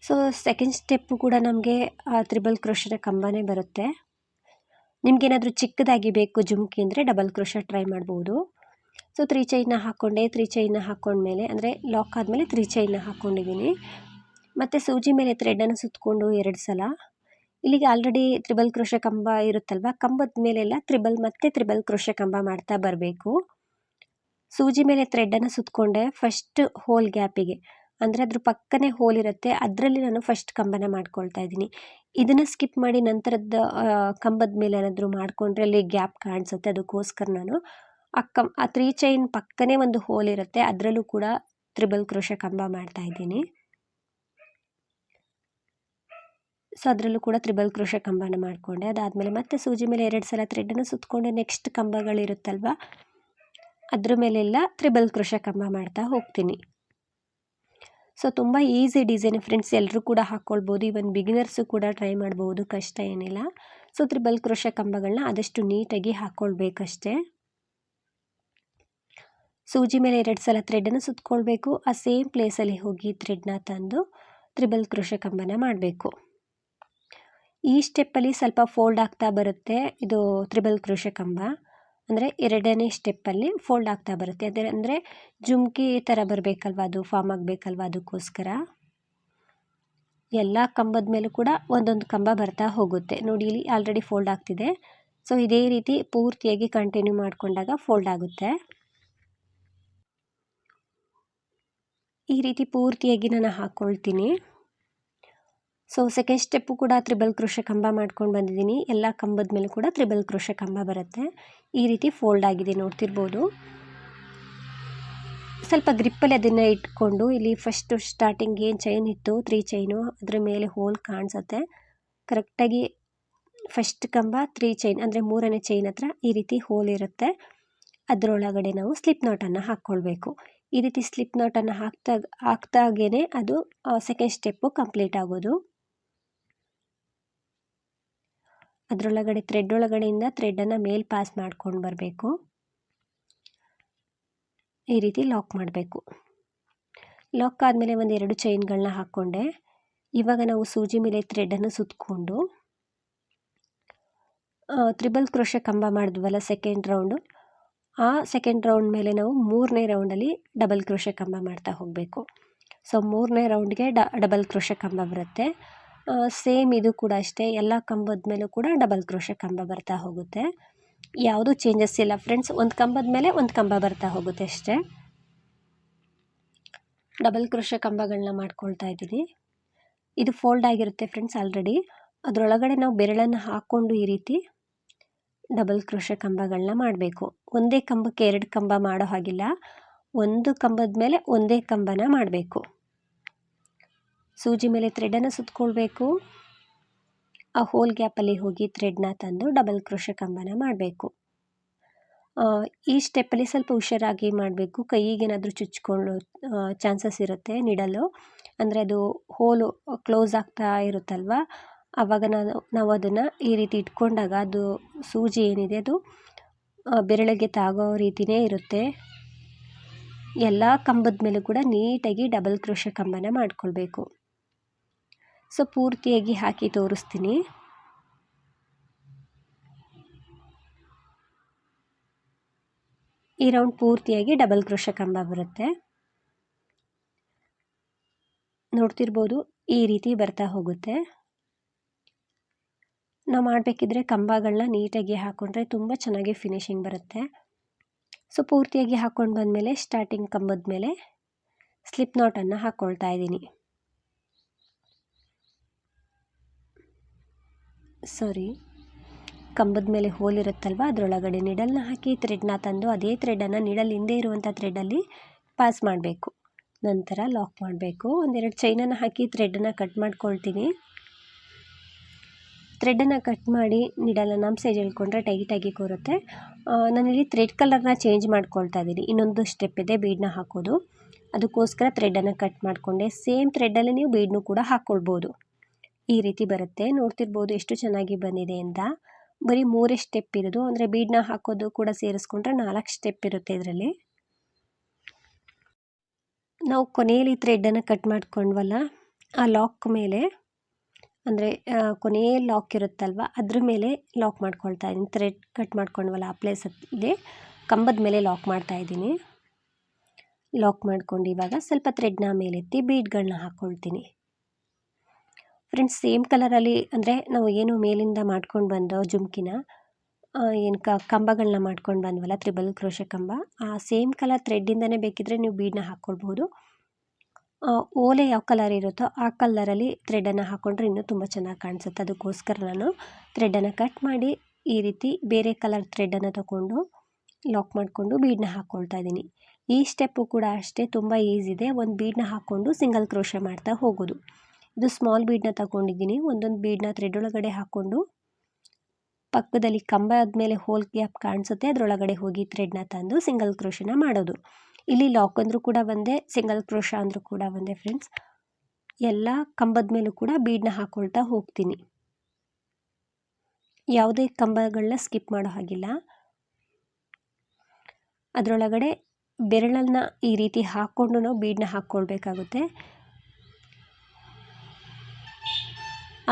ಸೊ ಸೆಕೆಂಡ್ ಸ್ಟೆಪ್ಪು ಕೂಡ ನಮಗೆ ತ್ರಿಬಲ್ ಕ್ರೋಶೆ ಕಂಬನೇ ಬರುತ್ತೆ. ನಿಮಗೇನಾದರೂ ಚಿಕ್ಕದಾಗಿ ಬೇಕು ಜುಮ್ಕಿ ಅಂದರೆ ಡಬಲ್ ಕ್ರೋಶೆ ಟ್ರೈ ಮಾಡ್ಬೋದು. ಸೊ 3 ಚೈನ ಹಾಕ್ಕೊಂಡೆ. 3 ಚೈನ ಹಾಕ್ಕೊಂಡ್ಮೇಲೆ ಅಂದರೆ ಲಾಕ್ ಆದಮೇಲೆ 3 ಚೈನ ಹಾಕ್ಕೊಂಡಿದ್ದೀನಿ. ಮತ್ತು ಸೂಜಿ ಮೇಲೆ ಥ್ರೆಡನ್ನು ಸುತ್ತಕೊಂಡು 2 ಸಲ. ಇಲ್ಲಿಗೆ ಆಲ್ರೆಡಿ ತ್ರಿಬಲ್ ಕ್ರೋಶೆ ಕಂಬ ಇರುತ್ತಲ್ವ, ಕಂಬದ ಮೇಲೆಲ್ಲ ತ್ರಿಬಲ್ ಕ್ರೋಶೆ ಕಂಬ ಮಾಡ್ತಾ ಬರಬೇಕು. ಸೂಜಿ ಮೇಲೆ ಥ್ರೆಡನ್ನು ಸುತ್ತಕೊಂಡೆ ಫಸ್ಟ್ ಹೋಲ್ ಗ್ಯಾಪಿಗೆ, ಅಂದರೆ ಅದ್ರ ಪಕ್ಕನೇ ಹೋಲ್ ಇರುತ್ತೆ, ಅದರಲ್ಲಿ ನಾನು ಫಸ್ಟ್ ಕಂಬನ ಮಾಡ್ಕೊಳ್ತಾ ಇದ್ದೀನಿ. ಇದನ್ನು ಸ್ಕಿಪ್ ಮಾಡಿ ನಂತರದ ಕಂಬದ ಮೇಲೆ ಏನಾದರೂ ಮಾಡಿಕೊಂಡ್ರೆ ಅಲ್ಲಿ ಗ್ಯಾಪ್ ಕಾಣಿಸುತ್ತೆ, ಅದಕ್ಕೋಸ್ಕರ ನಾನು ಆ 3 ಚೈನ್ ಪಕ್ಕನೇ ಒಂದು ಹೋಲ್ ಇರುತ್ತೆ, ಅದರಲ್ಲೂ ಕೂಡ ತ್ರಿಬಲ್ ಕ್ರೋಶೆ ಕಂಬ ಮಾಡ್ತಾ ಇದ್ದೀನಿ. ಸೊ ಅದರಲ್ಲೂ ಕೂಡ ತ್ರಿಬಲ್ ಕ್ರೋಶೆ ಕಂಬನ ಮಾಡಿಕೊಂಡೆ. ಅದಾದಮೇಲೆ ಮತ್ತೆ ಸೂಜಿ ಮೇಲೆ 2 ಸಲ ಥ್ರೆಡನ್ನು ಸುತ್ತಕೊಂಡೆ ನೆಕ್ಸ್ಟ್ ಕಂಬಗಳಿರುತ್ತಲ್ವ ಅದ್ರ ಮೇಲೆಲ್ಲ ತ್ರಿಬಲ್ ಕ್ರೋಶೆ ಕಂಬ ಮಾಡ್ತಾ ಹೋಗ್ತೀನಿ. ಸೊ ತುಂಬ ಈಸಿ ಡಿಸೈನ್ ಫ್ರೆಂಡ್ಸ್, ಎಲ್ಲರೂ ಕೂಡ ಹಾಕ್ಕೊಳ್ಬೋದು, ಈವನ್ ಬಿಗಿನರ್ಸು ಕೂಡ ಟ್ರೈ ಮಾಡ್ಬೋದು, ಕಷ್ಟ ಏನಿಲ್ಲ. ಸೊ ತ್ರಿಬಲ್ ಕ್ರೋಶೆ ಕಂಬಗಳನ್ನ ಆದಷ್ಟು ನೀಟಾಗಿ ಹಾಕ್ಕೊಳ್ಬೇಕಷ್ಟೇ. ಸೂಜಿ ಮೇಲೆ 2 ಸಲ ಥ್ರೆಡನ್ನು ಸುತ್ತಕೊಳ್ಬೇಕು. ಆ ಸೇಮ್ ಪ್ಲೇಸಲ್ಲಿ ಹೋಗಿ ಥ್ರೆಡ್ನ ತಂದು ತ್ರಿಬಲ್ ಕ್ರೋಶೆ ಕಂಬನ ಮಾಡಬೇಕು. ಈ ಸ್ಟೆಪ್ಪಲ್ಲಿ ಸ್ವಲ್ಪ ಫೋಲ್ಡ್ ಆಗ್ತಾ ಬರುತ್ತೆ ಇದು ತ್ರಿಬಲ್ ಕ್ರೋಶೆ ಕಂಬ, ಅಂದರೆ 2ನೇ ಸ್ಟೆಪ್ಪಲ್ಲಿ ಫೋಲ್ಡ್ ಆಗ್ತಾ ಬರುತ್ತೆ. ಅಂದರೆ ಜುಮ್ಕಿ ಥರ ಬರಬೇಕಲ್ವ, ಅದು ಫಾರ್ಮ್ ಆಗಬೇಕಲ್ವ, ಅದಕ್ಕೋಸ್ಕರ. ಎಲ್ಲ ಕಂಬದ ಮೇಲೂ ಕೂಡ ಒಂದೊಂದು ಕಂಬ ಬರ್ತಾ ಹೋಗುತ್ತೆ. ನೋಡಿ ಇಲ್ಲಿ ಆಲ್ರೆಡಿ ಫೋಲ್ಡ್ ಆಗ್ತಿದೆ. ಸೊ ಇದೇ ರೀತಿ ಪೂರ್ತಿಯಾಗಿ ಕಂಟಿನ್ಯೂ ಮಾಡಿಕೊಂಡಾಗ ಫೋಲ್ಡ್ ಆಗುತ್ತೆ. ಈ ರೀತಿ ಪೂರ್ತಿಯಾಗಿ ನಾನು ಹಾಕ್ಕೊಳ್ತೀನಿ. ಸೊ ಸೆಕೆಂಡ್ ಸ್ಟೆಪ್ಪು ಕೂಡ ತ್ರಿಬಲ್ ಕ್ರೋಶೆ ಕಂಬ ಮಾಡ್ಕೊಂಡು ಬಂದಿದ್ದೀನಿ. ಎಲ್ಲ ಕಂಬದ ಮೇಲೆ ಕೂಡ ತ್ರಿಬಲ್ ಕ್ರೋಶೆ ಕಂಬ ಬರುತ್ತೆ. ಈ ರೀತಿ ಫೋಲ್ಡ್ ಆಗಿದೆ ನೋಡ್ತಿರ್ಬೋದು. ಸ್ವಲ್ಪ ಗ್ರಿಪ್ಪಲ್ಲಿ ಅದನ್ನು ಇಟ್ಕೊಂಡು ಇಲ್ಲಿ ಫಸ್ಟು ಸ್ಟಾರ್ಟಿಂಗ್ ಏನು ಚೈನ್ ಇತ್ತು 3 ಚೈನು ಅದ್ರ ಮೇಲೆ ಹೋಲ್ ಕಾಣಿಸುತ್ತೆ. ಕರೆಕ್ಟಾಗಿ ಫಸ್ಟ್ ಕಂಬ 3 ಚೈನ್ ಅಂದರೆ 3ನೇ ಚೈನ್ ಹತ್ರ ಈ ರೀತಿ ಹೋಲ್ ಇರುತ್ತೆ, ಅದರೊಳಗಡೆ ನಾವು ಸ್ಲಿಪ್ ನಾಟನ್ನು ಹಾಕ್ಕೊಳ್ಬೇಕು. ಈ ರೀತಿ ಸ್ಲಿಪ್ ನಾಟನ್ನು ಹಾಕ್ದಾಗೇ ಅದು ಸೆಕೆಂಡ್ ಸ್ಟೆಪ್ಪು ಕಂಪ್ಲೀಟ್ ಆಗೋದು. ಅದರೊಳಗಡೆ ಥ್ರೆಡ್ ಒಳಗಡೆಯಿಂದ ಥ್ರೆಡನ್ನು ಮೇಲ್ ಪಾಸ್ ಮಾಡ್ಕೊಂಡು ಬರಬೇಕು. ಈ ರೀತಿ ಲಾಕ್ ಮಾಡಬೇಕು. ಲಾಕ್ ಆದಮೇಲೆ ಒಂದು 2 ಚೈನ್ಗಳನ್ನ ಹಾಕ್ಕೊಂಡೆ. ಇವಾಗ ನಾವು ಸೂಜಿ ಮೇಲೆ ಥ್ರೆಡನ್ನು ಸುತ್ತಕೊಂಡು ತ್ರಿಬಲ್ ಕ್ರೋಶೆ ಕಂಬ ಮಾಡಿದ್ವಲ್ಲ ಸೆಕೆಂಡ್ ರೌಂಡು, ಆ ಸೆಕೆಂಡ್ ರೌಂಡ್ ಮೇಲೆ ನಾವು 3ನೇ ರೌಂಡಲ್ಲಿ ಡಬಲ್ ಕ್ರೋಶೆ ಕಂಬ ಮಾಡ್ತಾ ಹೋಗಬೇಕು. ಸೊ 3ನೇ ರೌಂಡ್ಗೆ ಡಬಲ್ ಕ್ರೋಶೆ ಕಂಬ ಬರುತ್ತೆ. ಸೇಮ್ ಇದು ಕೂಡ ಅಷ್ಟೇ, ಎಲ್ಲ ಕಂಬದ ಮೇಲೂ ಕೂಡ ಡಬಲ್ ಕ್ರೋಶೆ ಕಂಬ ಬರ್ತಾ ಹೋಗುತ್ತೆ. ಯಾವುದೂ ಚೇಂಜಸ್ ಇಲ್ಲ ಫ್ರೆಂಡ್ಸ್, ಒಂದು ಕಂಬದ ಮೇಲೆ ಒಂದು ಕಂಬ ಬರ್ತಾ ಹೋಗುತ್ತೆ ಅಷ್ಟೇ. ಡಬಲ್ ಕ್ರೋಶೆ ಕಂಬಗಳನ್ನ ಮಾಡ್ಕೊಳ್ತಾ ಇದ್ದೀನಿ. ಇದು ಫೋಲ್ಡ್ ಆಗಿರುತ್ತೆ ಫ್ರೆಂಡ್ಸ್ ಆಲ್ರೆಡಿ. ಅದರೊಳಗಡೆ ನಾವು ಬೆರಳನ್ನು ಹಾಕ್ಕೊಂಡು ಈ ರೀತಿ ಡಬಲ್ ಕ್ರೋಶೆ ಕಂಬಗಳನ್ನ ಮಾಡಬೇಕು. ಒಂದೇ ಕಂಬಕ್ಕೆ 2 ಕಂಬ ಮಾಡೋ ಹಾಗಿಲ್ಲ, ಒಂದು ಕಂಬದ ಮೇಲೆ ಒಂದೇ ಕಂಬನ ಮಾಡಬೇಕು. ಸೂಜಿ ಮೇಲೆ ಥ್ರೆಡನ್ನು ಸುತ್ತಕೊಳ್ಬೇಕು. ಆ ಹೋಲ್ ಗ್ಯಾಪಲ್ಲಿ ಹೋಗಿ ಥ್ರೆಡ್ನ ತಂದು ಡಬಲ್ ಕ್ರೋಶೆ ಕಂಬನ ಮಾಡಬೇಕು. ಈ ಸ್ಟೆಪ್ಪಲ್ಲಿ ಸ್ವಲ್ಪ ಹುಷಾರಾಗಿ ಮಾಡಬೇಕು, ಕೈಗೇನಾದರೂ ಚುಚ್ಕೊಳ್ಳೋ ಚಾನ್ಸಸ್ ಇರುತ್ತೆ ನೀಡಲು. ಅಂದರೆ ಅದು ಹೋಲು ಕ್ಲೋಸ್ ಆಗ್ತಾ ಇರುತ್ತಲ್ವ, ಆವಾಗ ನಾವು ಅದನ್ನು ಈ ರೀತಿ ಇಟ್ಕೊಂಡಾಗ ಅದು ಸೂಜಿ ಏನಿದೆ ಅದು ಬೆರಳಿಗೆ ತಾಗೋ ರೀತಿಯೇ ಇರುತ್ತೆ. ಎಲ್ಲ ಕಂಬದ ಮೇಲೂ ಕೂಡ ನೀಟಾಗಿ ಡಬಲ್ ಕ್ರೋಶೆ ಕಂಬನ ಮಾಡ್ಕೊಳ್ಬೇಕು. ಸೊ ಪೂರ್ತಿಯಾಗಿ ಹಾಕಿ ತೋರಿಸ್ತೀನಿ. ಈ ರೌಂಡ್ ಪೂರ್ತಿಯಾಗಿ ಡಬಲ್ ಕ್ರೋಶೆ ಕಂಬ ಬರುತ್ತೆ ನೋಡ್ತಿರ್ಬೋದು. ಈ ರೀತಿ ಬರ್ತಾ ಹೋಗುತ್ತೆ. ನಾವು ಮಾಡಬೇಕಿದ್ರೆ ಕಂಬಗಳನ್ನ ನೀಟಾಗಿ ಹಾಕ್ಕೊಂಡ್ರೆ ತುಂಬ ಚೆನ್ನಾಗಿ ಫಿನಿಶಿಂಗ್ ಬರುತ್ತೆ. ಸೊ ಪೂರ್ತಿಯಾಗಿ ಹಾಕ್ಕೊಂಡು ಬಂದಮೇಲೆ ಸ್ಟಾರ್ಟಿಂಗ್ ಕಂಬದ ಮೇಲೆ ಸ್ಲಿಪ್ ನಾಟನ್ನು ಹಾಕ್ಕೊಳ್ತಾ ಇದ್ದೀನಿ. ಕಂಬದ ಮೇಲೆ ಹೋಲ್ ಇರುತ್ತಲ್ವ, ಅದರೊಳಗಡೆ ನಿಡಲ್ನ ಹಾಕಿ ಥ್ರೆಡ್ನ ತಂದು ಅದೇ ಥ್ರೆಡನ್ನು ನಿಡಲ್ ಹಿಂದೆ ಇರುವಂಥ ಥ್ರೆಡಲ್ಲಿ ಪಾಸ್ ಮಾಡಬೇಕು. ನಂತರ ಲಾಕ್ ಮಾಡಬೇಕು. ಒಂದೆರಡು ಚೈನನ್ನು ಹಾಕಿ ಥ್ರೆಡನ್ನು ಕಟ್ ಮಾಡ್ಕೊಳ್ತೀನಿ. ಥ್ರೆಡನ್ನು ಕಟ್ ಮಾಡಿ ನಿಡಲನ್ನು ನಮ್ಮ ಸೈಜ್ ಹೇಳ್ಕೊಂಡ್ರೆ ಟೈಟಾಗಿ ಕೂರುತ್ತೆ. ನಾನಿಲ್ಲಿ ಥ್ರೆಡ್ ಕಲರ್ನ ಚೇಂಜ್ ಮಾಡ್ಕೊಳ್ತಾ ಇದ್ದೀನಿ. ಇನ್ನೊಂದು ಸ್ಟೆಪ್ ಇದೆ ಬೀಡನ್ನ ಹಾಕೋದು, ಅದಕ್ಕೋಸ್ಕರ ಥ್ರೆಡನ್ನು ಕಟ್ ಮಾಡಿಕೊಂಡೆ. ಸೇಮ್ ಥ್ರೆಡ್ಡಲ್ಲಿ ನೀವು ಬೀಡನ್ನು ಕೂಡ ಹಾಕ್ಕೊಳ್ಬೋದು. ಈ ರೀತಿ ಬರುತ್ತೆ. ನೋಡ್ತಿರ್ಬೋದು ಎಷ್ಟು ಚೆನ್ನಾಗಿ ಬಂದಿದೆ ಅಂತ. ಬರೀ 3 ಸ್ಟೆಪ್ ಇರೋದು, ಅಂದರೆ ಬೀಡನ್ನ ಹಾಕೋದು ಕೂಡ ಸೇರಿಸ್ಕೊಂಡ್ರೆ 4 ಸ್ಟೆಪ್ ಇರುತ್ತೆ ಇದರಲ್ಲಿ. ನಾವು ಕೊನೆಯಲ್ಲಿ ಥ್ರೆಡನ್ನು ಕಟ್ ಮಾಡ್ಕೊಂಡ್ವಲ್ಲ, ಆ ಲಾಕ್ ಮೇಲೆ, ಅಂದರೆ ಕೊನೆಯ ಲಾಕ್ ಇರುತ್ತಲ್ವ ಅದ್ರ ಮೇಲೆ ಲಾಕ್ ಮಾಡ್ಕೊಳ್ತಾ ಇದ್ದೀನಿ. ಥ್ರೆಡ್ ಕಟ್ ಮಾಡ್ಕೊಂಡ್ವಲ್ಲ ಆ ಪ್ಲೇಸಲ್ಲಿ ಕಂಬದ ಮೇಲೆ ಲಾಕ್ ಮಾಡ್ತಾ ಇದ್ದೀನಿ. ಲಾಕ್ ಮಾಡ್ಕೊಂಡು ಇವಾಗ ಸ್ವಲ್ಪ ಥ್ರೆಡ್ನ ಮೇಲೆತ್ತಿ ಬೀಡ್ಗಳನ್ನ ಹಾಕ್ಕೊಳ್ತೀನಿ. ಫ್ರೆಂಡ್ಸ್, ಸೇಮ್ ಕಲರಲ್ಲಿ, ಅಂದರೆ ನಾವು ಏನು ಮೇಲಿಂದ ಮಾಡ್ಕೊಂಡು ಬಂದೋ ಜುಮ್ಕಿನ, ಏನು ಕಂಬಗಳನ್ನ ಮಾಡ್ಕೊಂಡು ಬಂದ್ವಲ್ಲ ತ್ರಿಬಲ್ ಕ್ರೋಶೆ ಕಂಬ, ಆ ಸೇಮ್ ಕಲರ್ ಥ್ರೆಡ್ಡಿಂದನೇ ಬೇಕಿದ್ರೆ ನೀವು ಬೀಡನ್ನ ಹಾಕ್ಕೊಳ್ಬೋದು. ಓಲೆ ಯಾವ ಕಲರ್ ಇರುತ್ತೋ ಆ ಕಲರಲ್ಲಿ ಥ್ರೆಡನ್ನು ಹಾಕ್ಕೊಂಡ್ರೆ ಇನ್ನೂ ತುಂಬ ಚೆನ್ನಾಗಿ ಕಾಣಿಸುತ್ತೆ. ಅದಕ್ಕೋಸ್ಕರ ನಾನು ಥ್ರೆಡನ್ನು ಕಟ್ ಮಾಡಿ ಈ ರೀತಿ ಬೇರೆ ಕಲರ್ ಥ್ರೆಡನ್ನು ತಗೊಂಡು ಲಾಕ್ ಮಾಡಿಕೊಂಡು ಬೀಡನ್ನ ಹಾಕ್ಕೊಳ್ತಾ ಇದ್ದೀನಿ. ಈ ಸ್ಟೆಪ್ಪು ಕೂಡ ಅಷ್ಟೇ ತುಂಬ ಈಸಿ ಇದೆ. ಒಂದು ಬೀಡನ್ನ ಹಾಕ್ಕೊಂಡು ಸಿಂಗಲ್ ಕ್ರೋಶೆ ಮಾಡ್ತಾ ಹೋಗೋದು. ಇದು ಸ್ಮಾಲ್ ಬೀಡನ್ನ ತಗೊಂಡಿದ್ದೀನಿ. ಒಂದೊಂದು ಬೀಡನ್ನ ಥ್ರೆಡ್ ಒಳಗಡೆ ಹಾಕ್ಕೊಂಡು ಪಕ್ಕದಲ್ಲಿ ಕಂಬ ಆದಮೇಲೆ ಹೋಲ್ ಗ್ಯಾಪ್ ಕಾಣಿಸುತ್ತೆ, ಅದರೊಳಗಡೆ ಹೋಗಿ ಥ್ರೆಡ್ನ ತಂದು ಸಿಂಗಲ್ ಕ್ರೋಶೆನ ಮಾಡೋದು. ಇಲ್ಲಿ ಲಾಕ್ ಅಂದರೂ ಕೂಡ ಒಂದೇ, ಸಿಂಗಲ್ ಕ್ರೋಶ ಅಂದರೂ ಕೂಡ ಒಂದೇ ಫ್ರೆಂಡ್ಸ್. ಎಲ್ಲ ಕಂಬದ ಮೇಲೂ ಕೂಡ ಬೀಡನ್ನ ಹಾಕ್ಕೊಳ್ತಾ ಹೋಗ್ತೀನಿ. ಯಾವುದೇ ಕಂಬಗಳನ್ನ ಸ್ಕಿಪ್ ಮಾಡೋ ಹಾಗಿಲ್ಲ. ಅದರೊಳಗಡೆ ಬೆರಳನ್ನು ಈ ರೀತಿ ಹಾಕ್ಕೊಂಡು ನಾವು ಬೀಡನ್ನ ಹಾಕ್ಕೊಳ್ಬೇಕಾಗುತ್ತೆ.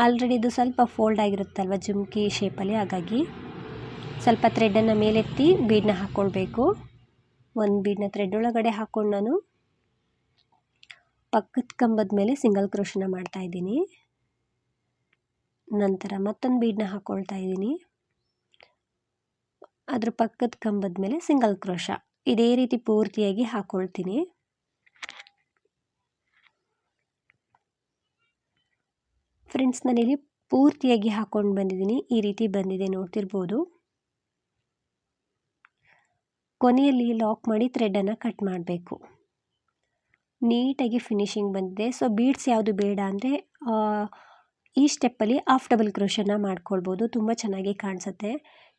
ಆಲ್ರೆಡಿ ಇದು ಸ್ವಲ್ಪ ಫೋಲ್ಡ್ ಆಗಿರುತ್ತಲ್ವ ಜುಮ್ಕಿ ಶೇಪಲ್ಲಿ, ಹಾಗಾಗಿ ಸ್ವಲ್ಪ ಥ್ರೆಡನ್ನು ಮೇಲೆತ್ತಿ ಬೀಡನ್ನ ಹಾಕ್ಕೊಳ್ಬೇಕು. ಒಂದು ಬೀಡನ್ನ ಥ್ರೆಡ್ ಒಳಗಡೆ ಹಾಕ್ಕೊಂಡು ನಾನು ಪಕ್ಕದ ಕಂಬದ ಮೇಲೆ ಸಿಂಗಲ್ ಕ್ರೋಶನ ಮಾಡ್ತಾ ಇದ್ದೀನಿ. ನಂತರ ಮತ್ತೊಂದು ಬೀಡನ್ನ ಹಾಕ್ಕೊಳ್ತಾ ಇದ್ದೀನಿ. ಅದ್ರ ಪಕ್ಕದ ಕಂಬದ ಮೇಲೆ ಸಿಂಗಲ್ ಕ್ರೋಶ. ಇದೇ ರೀತಿ ಪೂರ್ತಿಯಾಗಿ ಹಾಕ್ಕೊಳ್ತೀನಿ. ಫ್ರೆಂಡ್ಸ್, ನಾನಿಲ್ಲಿ ಪೂರ್ತಿಯಾಗಿ ಹಾಕ್ಕೊಂಡು ಬಂದಿದ್ದೀನಿ. ಈ ರೀತಿ ಬಂದಿದೆ, ನೋಡ್ತಿರ್ಬೋದು. ಕೊನೆಯಲ್ಲಿ ಲಾಕ್ ಮಾಡಿ ಥ್ರೆಡನ್ನು ಕಟ್ ಮಾಡಬೇಕು. ನೀಟಾಗಿ ಫಿನಿಶಿಂಗ್ ಬಂದಿದೆ. ಸೊ ಬೀಡ್ಸ್ ಯಾವುದು ಬೇಡ ಅಂದರೆ ಈ ಸ್ಟೆಪ್ಪಲ್ಲಿ ಹಾಫ್ ಡಬಲ್ ಕ್ರೋಶನ ಮಾಡ್ಕೊಳ್ಬೋದು, ತುಂಬ ಚೆನ್ನಾಗಿ ಕಾಣಿಸುತ್ತೆ.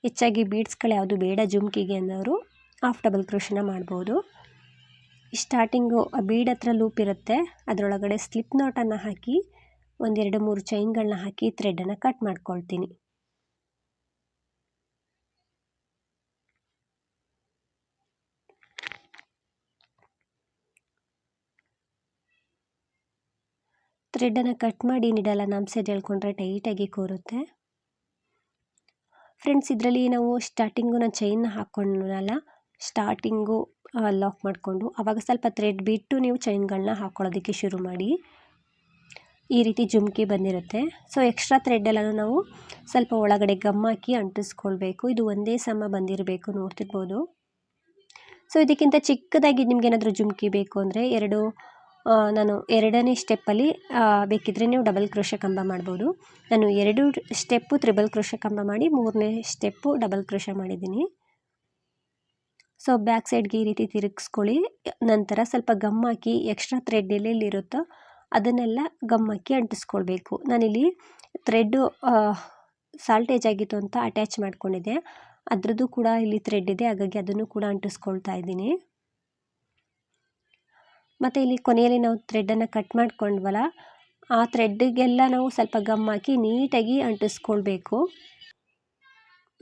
ಹೆಚ್ಚಾಗಿ ಬೀಡ್ಸ್ಗಳು ಯಾವುದು ಬೇಡ ಜುಮ್ಕಿಗೆ ಅನ್ನೋರು ಹಾಫ್ ಡಬಲ್ ಕ್ರೋಶನ ಮಾಡ್ಬೋದು. ಸ್ಟಾರ್ಟಿಂಗು ಬೀಡ್ ಹತ್ರ ಲೂಪ್ ಇರುತ್ತೆ, ಅದರೊಳಗಡೆ ಸ್ಲಿಪ್ ನಾಟನ್ನು ಹಾಕಿ 1-2-3 ಚೈನ್ಗಳನ್ನ ಹಾಕಿ ಥ್ರೆಡನ್ನು ಕಟ್ ಮಾಡ್ಕೊಳ್ತೀನಿ. ಥ್ರೆಡನ್ನು ಕಟ್ ಮಾಡಿ ನಿಡಲ್ಲ ನಮ್ಮ ಸೈಡ್ ಹೇಳ್ಕೊಂಡ್ರೆ ಟೈಟಾಗಿ ಕೂರುತ್ತೆ. ಫ್ರೆಂಡ್ಸ್, ಇದರಲ್ಲಿ ನಾವು ಸ್ಟಾರ್ಟಿಂಗು ನಾನು ಚೈನ್ನ ಹಾಕ್ಕೊಂಡಲ್ಲ, ಸ್ಟಾರ್ಟಿಂಗು ಲಾಕ್ ಮಾಡಿಕೊಂಡು ಆವಾಗ ಸ್ವಲ್ಪ ಥ್ರೆಡ್ ಬಿಟ್ಟು ನೀವು ಚೈನ್ಗಳನ್ನ ಹಾಕ್ಕೊಳ್ಳೋದಕ್ಕೆ ಶುರು ಮಾಡಿ. ಈ ರೀತಿ ಜುಮ್ಕಿ ಬಂದಿರುತ್ತೆ. ಸೊ ಎಕ್ಸ್ಟ್ರಾ ಥ್ರೆಡ್ಡೆಲ್ಲನೂ ನಾವು ಸ್ವಲ್ಪ ಒಳಗಡೆ ಗಮ್ ಹಾಕಿ ಅಂಟಿಸ್ಕೊಳ್ಬೇಕು. ಇದು ಒಂದೇ ಸಮ ಬಂದಿರಬೇಕು, ನೋಡ್ತಿರ್ಬೋದು. ಸೊ ಇದಕ್ಕಿಂತ ಚಿಕ್ಕದಾಗಿ ನಿಮಗೇನಾದರೂ ಜುಮ್ಕಿ ಬೇಕು ಅಂದರೆ ನಾನು 2ನೇ ಸ್ಟೆಪ್ಪಲ್ಲಿ ಬೇಕಿದ್ದರೆ ನೀವು ಡಬಲ್ ಕ್ರೋಶೆ ಕಂಬ ಮಾಡ್ಬೋದು. ನಾನು 2 ಸ್ಟೆಪ್ಪು ತ್ರಿಬಲ್ ಕ್ರೋಶೆ ಕಂಬ ಮಾಡಿ 3ನೇ ಸ್ಟೆಪ್ಪು ಡಬಲ್ ಕ್ರೋಶೆ ಮಾಡಿದ್ದೀನಿ. ಸೊ ಬ್ಯಾಕ್ ಸೈಡ್ಗೆ ಈ ರೀತಿ ತಿರುಗಿಸ್ಕೊಳ್ಳಿ. ನಂತರ ಸ್ವಲ್ಪ ಗಮ್ ಹಾಕಿ ಎಕ್ಸ್ಟ್ರಾ ಥ್ರೆಡ್ ಎಲ್ಲೆಲ್ಲಿರುತ್ತೋ ಅದನ್ನೆಲ್ಲ ಗಮ್ ಹಾಕಿ ಅಂಟಿಸ್ಕೊಳ್ಬೇಕು. ನಾನಿಲ್ಲಿ ಥ್ರೆಡ್ಡು ಸಾಲ್ಟೇಜ್ ಆಗಿತ್ತು ಅಂತ ಅಟ್ಯಾಚ್ ಮಾಡ್ಕೊಂಡಿದ್ದೆ, ಅದರದ್ದು ಕೂಡ ಇಲ್ಲಿ ಥ್ರೆಡ್ ಇದೆ, ಹಾಗಾಗಿ ಅದನ್ನು ಕೂಡ ಅಂಟಿಸ್ಕೊಳ್ತಾ ಇದ್ದೀನಿ. ಮತ್ತು ಇಲ್ಲಿ ಕೊನೆಯಲ್ಲಿ ನಾವು ಥ್ರೆಡನ್ನು ಕಟ್ ಮಾಡ್ಕೊಂಡ್ವಲ್ಲ, ಆ ಥ್ರೆಡ್ಡಿಗೆಲ್ಲ ನಾವು ಸ್ವಲ್ಪ ಗಮ್ ಹಾಕಿ ನೀಟಾಗಿ ಅಂಟಿಸ್ಕೊಳ್ಬೇಕು.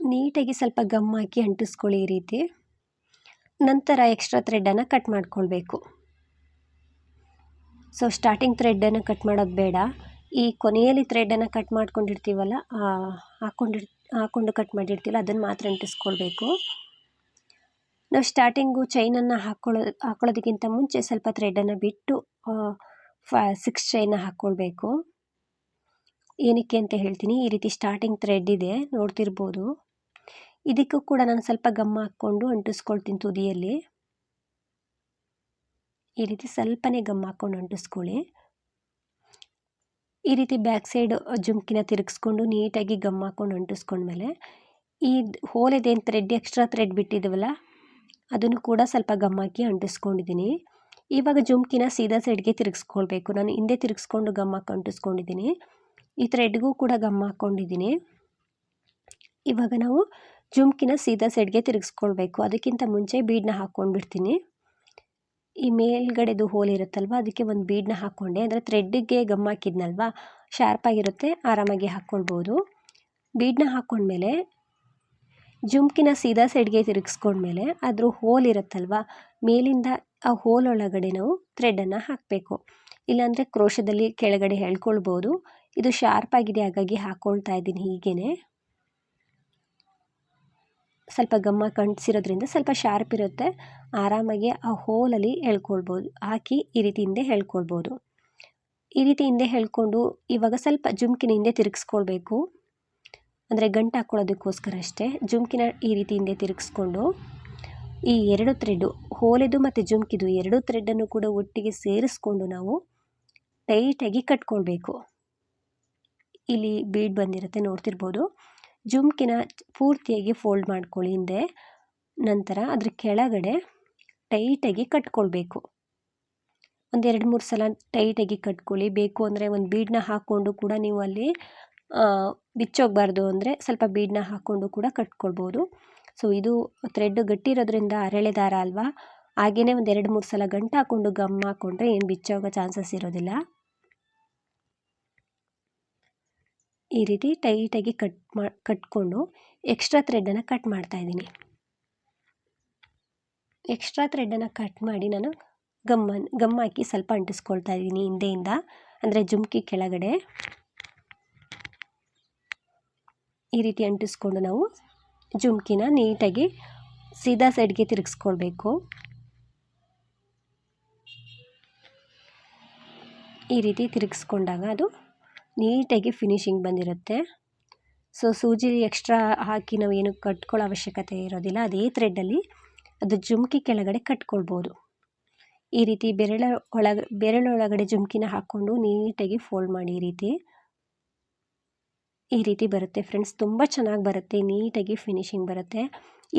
ನೀಟಾಗಿ ಸ್ವಲ್ಪ ಗಮ್ ಹಾಕಿ ಅಂಟಿಸ್ಕೊಳ್ಳಿ ಈ ರೀತಿ. ನಂತರ ಎಕ್ಸ್ಟ್ರಾ ಥ್ರೆಡನ್ನು ಕಟ್ ಮಾಡ್ಕೊಳ್ಬೇಕು. ಸೊ ಸ್ಟಾರ್ಟಿಂಗ್ ಥ್ರೆಡನ್ನು ಕಟ್ ಮಾಡೋದು ಬೇಡ, ಈ ಕೊನೆಯಲ್ಲಿ ಥ್ರೆಡನ್ನು ಕಟ್ ಮಾಡ್ಕೊಂಡಿರ್ತೀವಲ್ಲ, ಹಾಕ್ಕೊಂಡು ಕಟ್ ಮಾಡಿರ್ತೀವಲ್ಲ ಅದನ್ನು ಮಾತ್ರ ಅಂಟಿಸ್ಕೊಳ್ಬೇಕು. ನಾವು ಸ್ಟಾರ್ಟಿಂಗು ಚೈನನ್ನು ಹಾಕ್ಕೊಳ್ಳೋದಕ್ಕಿಂತ ಮುಂಚೆ ಸ್ವಲ್ಪ ಥ್ರೆಡನ್ನು ಬಿಟ್ಟು 6 ಚೈನ್ನ ಹಾಕ್ಕೊಳ್ಬೇಕು. ಏನಕ್ಕೆ ಅಂತ ಹೇಳ್ತೀನಿ. ಈ ರೀತಿ ಸ್ಟಾರ್ಟಿಂಗ್ ಥ್ರೆಡ್ ಇದೆ ನೋಡ್ತಿರ್ಬೋದು. ಇದಕ್ಕೂ ಕೂಡ ನಾನು ಸ್ವಲ್ಪ ಗಮ್ ಹಾಕ್ಕೊಂಡು ಅಂಟಿಸ್ಕೊಳ್ತೀನಿ ತುದಿಯಲ್ಲಿ. ಈ ರೀತಿ ಸ್ವಲ್ಪನೇ ಗಮ್ ಹಾಕ್ಕೊಂಡು ಅಂಟಿಸ್ಕೊಳ್ಳಿ. ಈ ರೀತಿ ಬ್ಯಾಕ್ ಸೈಡ್ ಜುಮ್ಕಿನ ತಿರುಗಿಸ್ಕೊಂಡು ನೀಟಾಗಿ ಗಮ್ ಹಾಕ್ಕೊಂಡು ಅಂಟಿಸ್ಕೊಂಡ್ಮೇಲೆ ಈ ಹೋಲಿದೇನು ಥ್ರೆಡ್ ಎಕ್ಸ್ಟ್ರಾ ಥ್ರೆಡ್ ಬಿಟ್ಟಿದ್ದೀವಲ್ಲ ಅದನ್ನು ಕೂಡ ಸ್ವಲ್ಪ ಗಮ್ ಹಾಕಿ ಅಂಟಿಸ್ಕೊಂಡಿದ್ದೀನಿ. ಇವಾಗ ಜುಮ್ಕಿನ ಸೀದಾ ಸೈಡ್ಗೆ ತಿರುಗಿಸ್ಕೊಳ್ಬೇಕು. ನಾನು ಹಿಂದೆ ತಿರುಗಿಸ್ಕೊಂಡು ಗಮ್ ಹಾಕಿ ಅಂಟಿಸ್ಕೊಂಡಿದ್ದೀನಿ. ಈ ಥ್ರೆಡ್ಗೂ ಕೂಡ ಗಮ್ ಹಾಕ್ಕೊಂಡಿದ್ದೀನಿ. ಇವಾಗ ನಾವು ಜುಮ್ಕಿನ ಸೀದಾ ಸೈಡ್ಗೆ ತಿರುಗಿಸ್ಕೊಳ್ಬೇಕು. ಅದಕ್ಕಿಂತ ಮುಂಚೆ ಬೀಡನ್ನ ಹಾಕ್ಕೊಂಡ್ಬಿಡ್ತೀನಿ. ಈ ಮೇಲ್ಗಡೆದು ಹೋಲ್ ಇರುತ್ತಲ್ವ ಅದಕ್ಕೆ ಒಂದು ಬೀಡನ್ನ ಹಾಕ್ಕೊಂಡೆ. ಅಂದರೆ ಥ್ರೆಡ್ಡಿಗೆ ಗಮ್ ಹಾಕಿದ್ನಲ್ವ ಶಾರ್ಪಾಗಿರುತ್ತೆ, ಆರಾಮಾಗಿ ಹಾಕ್ಕೊಳ್ಬೋದು. ಬೀಡನ್ನ ಹಾಕ್ಕೊಂಡ್ಮೇಲೆ ಜುಮ್ಕಿನ ಸೀದಾ ಸೈಡ್ಗೆ ತಿರುಗಿಸ್ಕೊಂಡ್ಮೇಲೆ ಅದ್ರ ಹೋಲ್ ಇರುತ್ತಲ್ವ ಮೇಲಿಂದ ಆ ಹೋಲ್ ಒಳಗಡೆ ನಾವು ಥ್ರೆಡನ್ನು ಹಾಕಬೇಕು. ಇಲ್ಲಾಂದರೆ ಕ್ರೋಶದಲ್ಲಿ ಕೆಳಗಡೆ ಎಳ್ಕೊಳ್ಬೋದು. ಇದು ಶಾರ್ಪಾಗಿದೆ ಹಾಗಾಗಿ ಹಾಕ್ಕೊಳ್ತಾ ಇದ್ದೀನಿ. ಹೀಗೇ ಸ್ವಲ್ಪ ಗಮ್ಮ ಕಂಟಿಸಿರೋದ್ರಿಂದ ಸ್ವಲ್ಪ ಶಾರ್ಪ್ ಇರುತ್ತೆ. ಆರಾಮಾಗಿ ಆ ಹೋಲಲ್ಲಿ ಎಳ್ಕೊಳ್ಬೋದು. ಹಾಕಿ ಈ ರೀತಿ ಹಿಂದೆ ಎಳ್ಕೊಳ್ಬೋದು. ಈ ರೀತಿ ಹಿಂದೆ ಎಳ್ಕೊಂಡು ಇವಾಗ ಸ್ವಲ್ಪ ಜುಮ್ಕಿನ ಹಿಂದೆ ತಿರುಗಿಸ್ಕೊಳ್ಬೇಕು. ಅಂದರೆ ಗಂಟು ಹಾಕ್ಕೊಳ್ಳೋದಕ್ಕೋಸ್ಕರ ಅಷ್ಟೇ. ಜುಮ್ಕಿನ ಈ ರೀತಿ ಹಿಂದೆ ತಿರುಗಿಸ್ಕೊಂಡು ಈ 2 ಥ್ರೆಡ್ಡು ಹೋಲಿದು ಮತ್ತು ಜುಮ್ಕಿದು 2 ಥ್ರೆಡ್ಡನ್ನು ಕೂಡ ಒಟ್ಟಿಗೆ ಸೇರಿಸ್ಕೊಂಡು ನಾವು ಟೈಟಾಗಿ ಕಟ್ಕೊಳ್ಬೇಕು. ಇಲ್ಲಿ ಬೀಡ್ ಬಂದಿರುತ್ತೆ ನೋಡ್ತಿರ್ಬೋದು. ಜುಮ್ಕಿನ ಪೂರ್ತಿಯಾಗಿ ಫೋಲ್ಡ್ ಮಾಡ್ಕೊಳ್ಳಿ ಹಿಂದೆ. ನಂತರ ಅದ್ರ ಕೆಳಗಡೆ ಟೈಟಾಗಿ ಕಟ್ಕೊಳ್ಬೇಕು. ಒಂದು 2-3 ಸಲ ಟೈಟಾಗಿ ಕಟ್ಕೊಳ್ಳಿ. ಬೇಕು ಅಂದರೆ ಒಂದು ಬೀಡನ್ನ ಹಾಕ್ಕೊಂಡು ಕೂಡ ನೀವು ಅಲ್ಲಿ ಬಿಚ್ಚೋಗಬಾರ್ದು ಅಂದರೆ ಸ್ವಲ್ಪ ಬೀಡನ್ನ ಹಾಕ್ಕೊಂಡು ಕೂಡ ಕಟ್ಕೊಳ್ಬೋದು. ಸೊ ಇದು ಥ್ರೆಡ್ ಗಟ್ಟಿ ಇರೋದ್ರಿಂದ ಅರಳೆ ದಾರ ಅಲ್ವಾ, ಹಾಗೆಯೇ ಒಂದು 2-3 ಸಲ ಗಂಟು ಹಾಕ್ಕೊಂಡು ಗಮ್ ಹಾಕ್ಕೊಂಡ್ರೆ ಏನು ಬಿಚ್ಚೋಗೋ ಚಾನ್ಸಸ್ ಇರೋದಿಲ್ಲ. ಈ ರೀತಿ ಟೈಟಾಗಿ ಕಟ್ಕೊಂಡು ಎಕ್ಸ್ಟ್ರಾ ಥ್ರೆಡನ್ನು ಕಟ್ ಮಾಡ್ತಾಯಿದ್ದೀನಿ. ಎಕ್ಸ್ಟ್ರಾ ಥ್ರೆಡನ್ನು ಕಟ್ ಮಾಡಿ ನಾನು ಗಮ್ ಹಾಕಿ ಸ್ವಲ್ಪ ಅಂಟಿಸ್ಕೊಳ್ತಾ ಇದ್ದೀನಿ ಹಿಂದೆಯಿಂದ, ಅಂದರೆ ಜುಮ್ಕಿ ಕೆಳಗಡೆ ಈ ರೀತಿ ಅಂಟಿಸ್ಕೊಂಡು ನಾವು ಜುಮ್ಕಿನ ನೀಟಾಗಿ ಸೀದಾ ಸೈಡ್ಗೆ ತಿರುಗಿಸ್ಕೊಳ್ಬೇಕು. ಈ ರೀತಿ ತಿರುಗಿಸ್ಕೊಂಡಾಗ ಅದು ನೀಟಾಗಿ ಫಿನಿಶಿಂಗ್ ಬಂದಿರುತ್ತೆ. ಸೊ ಸೂಜಿ ಎಕ್ಸ್ಟ್ರಾ ಹಾಕಿ ನಾವು ಏನು ಕಟ್ಕೊಳ್ಳೋ ಅವಶ್ಯಕತೆ ಇರೋದಿಲ್ಲ. ಅದೇ ಥ್ರೆಡ್ಡಲ್ಲಿ ಅದು ಜುಮ್ಕಿ ಕೆಳಗಡೆ ಕಟ್ಕೊಳ್ಬೋದು. ಈ ರೀತಿ ಬೆರಳೊಳಗಡೆ ಜುಮ್ಕಿನ ಹಾಕ್ಕೊಂಡು ನೀಟಾಗಿ ಫೋಲ್ಡ್ ಮಾಡಿ ಈ ರೀತಿ ಬರುತ್ತೆ ಫ್ರೆಂಡ್ಸ್. ತುಂಬ ಚೆನ್ನಾಗಿ ಬರುತ್ತೆ, ನೀಟಾಗಿ ಫಿನಿಶಿಂಗ್ ಬರುತ್ತೆ.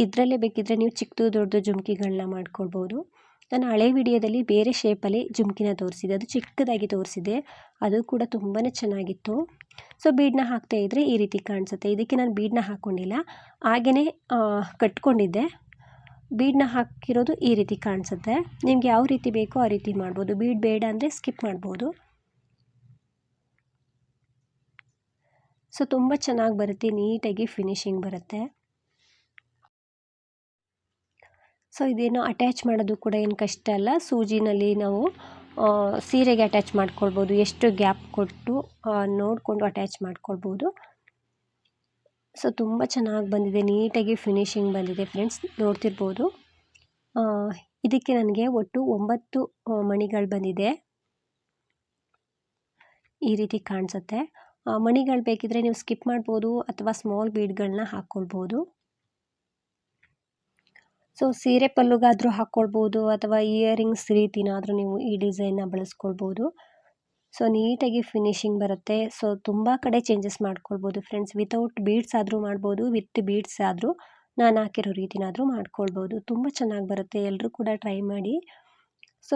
ಇದರಲ್ಲೇ ಬೇಕಿದ್ದರೆ ನೀವು ಚಿಕ್ಕದು ದೊಡ್ಡದು ಜುಮ್ಕಿಗಳನ್ನ ಮಾಡ್ಕೊಳ್ಬೋದು. ನಾನು ಹಳೆ ವಿಡಿಯೋದಲ್ಲಿ ಬೇರೆ ಶೇಪಲ್ಲಿ ಜುಮ್ಕಿನ ತೋರಿಸಿದೆ, ಅದು ಚಿಕ್ಕದಾಗಿ ತೋರಿಸಿದೆ, ಅದು ಕೂಡ ತುಂಬಾ ಚೆನ್ನಾಗಿತ್ತು. ಸೊ ಬೀಡನ್ನ ಹಾಕ್ತಾಯಿದ್ರೆ ಈ ರೀತಿ ಕಾಣಿಸುತ್ತೆ. ಇದಕ್ಕೆ ನಾನು ಬೀಡನ್ನ ಹಾಕ್ಕೊಂಡಿಲ್ಲ, ಹಾಗೆಯೇ ಕಟ್ಕೊಂಡಿದ್ದೆ. ಬೀಡನ್ನ ಹಾಕಿರೋದು ಈ ರೀತಿ ಕಾಣಿಸುತ್ತೆ. ನಿಮ್ಗೆ ಯಾವ ರೀತಿ ಬೇಕೋ ಆ ರೀತಿ ಮಾಡ್ಬೋದು. ಬೀಡ್ ಬೇಡ ಅಂದರೆ ಸ್ಕಿಪ್ ಮಾಡ್ಬೋದು. ಸೊ ತುಂಬ ಚೆನ್ನಾಗಿ ಬರುತ್ತೆ, ನೀಟಾಗಿ ಫಿನಿಶಿಂಗ್ ಬರುತ್ತೆ. ಸೊ ಇದೇನು ಅಟ್ಯಾಚ್ ಮಾಡೋದು ಕೂಡ ಏನು ಕಷ್ಟ ಅಲ್ಲ. ಸೂಜಿನಲ್ಲಿ ನಾವು ಸೀರೆಗೆ ಅಟ್ಯಾಚ್ ಮಾಡ್ಕೊಳ್ಬೋದು. ಎಷ್ಟು ಗ್ಯಾಪ್ ಕೊಟ್ಟು ನೋಡಿಕೊಂಡು ಅಟ್ಯಾಚ್ ಮಾಡ್ಕೊಳ್ಬೋದು. ಸೊ ತುಂಬ ಚೆನ್ನಾಗಿ ಬಂದಿದೆ, ನೀಟಾಗಿ ಫಿನಿಶಿಂಗ್ ಬಂದಿದೆ ಫ್ರೆಂಡ್ಸ್, ನೋಡ್ತಿರ್ಬೋದು. ಇದಕ್ಕೆ ನನಗೆ ಒಟ್ಟು 9 ಮಣಿಗಳು ಬಂದಿದೆ. ಈ ರೀತಿ ಕಾಣಿಸುತ್ತೆ. ಮಣಿಗಳು ಬೇಕಿದ್ರೆ ನೀವು ಸ್ಕಿಪ್ ಮಾಡ್ಬೋದು ಅಥವಾ ಸ್ಮಾಲ್ ಬೀಡ್ಗಳನ್ನ ಹಾಕ್ಕೊಳ್ಬೋದು. ಸೊ ಸೀರೆ ಪಲ್ಲುಗಾದರೂ ಹಾಕ್ಕೊಳ್ಬೋದು ಅಥವಾ ಇಯರಿಂಗ್ಸ್ ರೀತಿನಾದರೂ ನೀವು ಈ ಡಿಸೈನ್ನ ಬಳಸ್ಕೊಳ್ಬೋದು. ಸೊ ನೀಟಾಗಿ ಫಿನಿಶಿಂಗ್ ಬರುತ್ತೆ. ಸೊ ತುಂಬ ಕಡೆ ಚೇಂಜಸ್ ಮಾಡ್ಕೊಳ್ಬೋದು ಫ್ರೆಂಡ್ಸ್. ವಿತೌಟ್ ಬೀಡ್ಸ್ ಆದರೂ ಮಾಡ್ಬೋದು, ವಿತ್ ಬೀಡ್ಸ್ ಆದರೂ ನಾನು ಹಾಕಿರೋ ರೀತಿನಾದರೂ ಮಾಡ್ಕೊಳ್ಬೋದು. ತುಂಬ ಚೆನ್ನಾಗಿ ಬರುತ್ತೆ, ಎಲ್ಲರೂ ಕೂಡ ಟ್ರೈ ಮಾಡಿ. ಸೊ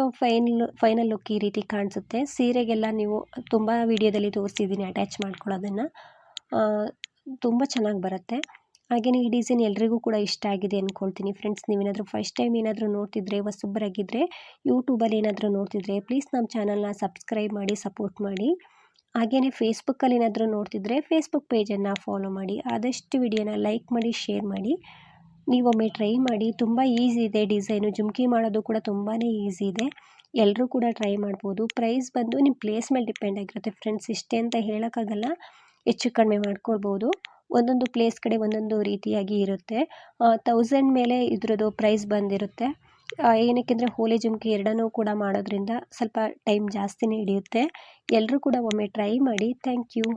ಫೈನಲ್ ಲುಕ್ ಈ ರೀತಿ ಕಾಣಿಸುತ್ತೆ. ಸೀರೆಗೆಲ್ಲ ನೀವು ತುಂಬ ವಿಡಿಯೋದಲ್ಲಿ ತೋರಿಸಿದ್ದೀನಿ ಅಟ್ಯಾಚ್ ಮಾಡ್ಕೊಳ್ಳೋದನ್ನು, ತುಂಬ ಚೆನ್ನಾಗಿ ಬರುತ್ತೆ. ಹಾಗೆಯೇ ಈ ಡಿಸೈನ್ ಎಲ್ರಿಗೂ ಕೂಡ ಇಷ್ಟ ಆಗಿದೆ ಅಂದ್ಕೊಳ್ತೀನಿ ಫ್ರೆಂಡ್ಸ್. ನೀವೇನಾದರೂ ಫಸ್ಟ್ ಟೈಮ್ ಏನಾದರೂ ನೋಡ್ತಿದ್ರೆ, ಹೊಸಬರಾಗಿದ್ದರೆ, ಯೂಟ್ಯೂಬಲ್ಲಿ ಏನಾದರೂ ನೋಡ್ತಿದ್ರೆ ಪ್ಲೀಸ್ ನಮ್ಮ ಚಾನಲ್ನ ಸಬ್ಸ್ಕ್ರೈಬ್ ಮಾಡಿ ಸಪೋರ್ಟ್ ಮಾಡಿ. ಹಾಗೆಯೇ ಫೇಸ್ಬುಕ್ಕಲ್ಲಿ ಏನಾದರೂ ನೋಡ್ತಿದ್ರೆ ಫೇಸ್ಬುಕ್ ಪೇಜನ್ನು ಫಾಲೋ ಮಾಡಿ. ಆದಷ್ಟು ವಿಡಿಯೋನ ಲೈಕ್ ಮಾಡಿ, ಶೇರ್ ಮಾಡಿ. ನೀವೊಮ್ಮೆ ಟ್ರೈ ಮಾಡಿ, ತುಂಬ ಈಸಿ ಇದೆ ಡಿಸೈನು. ಜುಮ್ಕಿ ಮಾಡೋದು ಕೂಡ ತುಂಬಾ ಈಸಿ ಇದೆ, ಎಲ್ಲರೂ ಕೂಡ ಟ್ರೈ ಮಾಡ್ಬೋದು. ಪ್ರೈಸ್ ಬಂದು ನಿಮ್ಮ ಪ್ಲೇಸ್ ಮೇಲೆ ಡಿಪೆಂಡ್ ಆಗಿರುತ್ತೆ ಫ್ರೆಂಡ್ಸ್, ಇಷ್ಟೇ ಅಂತ ಹೇಳೋಕ್ಕಾಗಲ್ಲ, ಹೆಚ್ಚು ಕಡಿಮೆ ಮಾಡ್ಕೊಳ್ಬೋದು. ಒಂದೊಂದು ಪ್ಲೇಸ್ ಕಡೆ ಒಂದೊಂದು ರೀತಿಯಾಗಿ ಇರುತ್ತೆ. 1000 ಮೇಲೆ ಇದ್ರದ್ದು ಪ್ರೈಸ್ ಬಂದಿರುತ್ತೆ. ಏನಕ್ಕೆ ಅಂದರೆ ಓಲೆ ಜುಮ್ಕಿ ಎರಡನ್ನೂ ಕೂಡ ಮಾಡೋದ್ರಿಂದ ಸ್ವಲ್ಪ ಟೈಮ್ ಜಾಸ್ತಿನೇ ಹಿಡಿಯುತ್ತೆ. ಎಲ್ಲರೂ ಕೂಡ ಒಮ್ಮೆ ಟ್ರೈ ಮಾಡಿ. Thank you.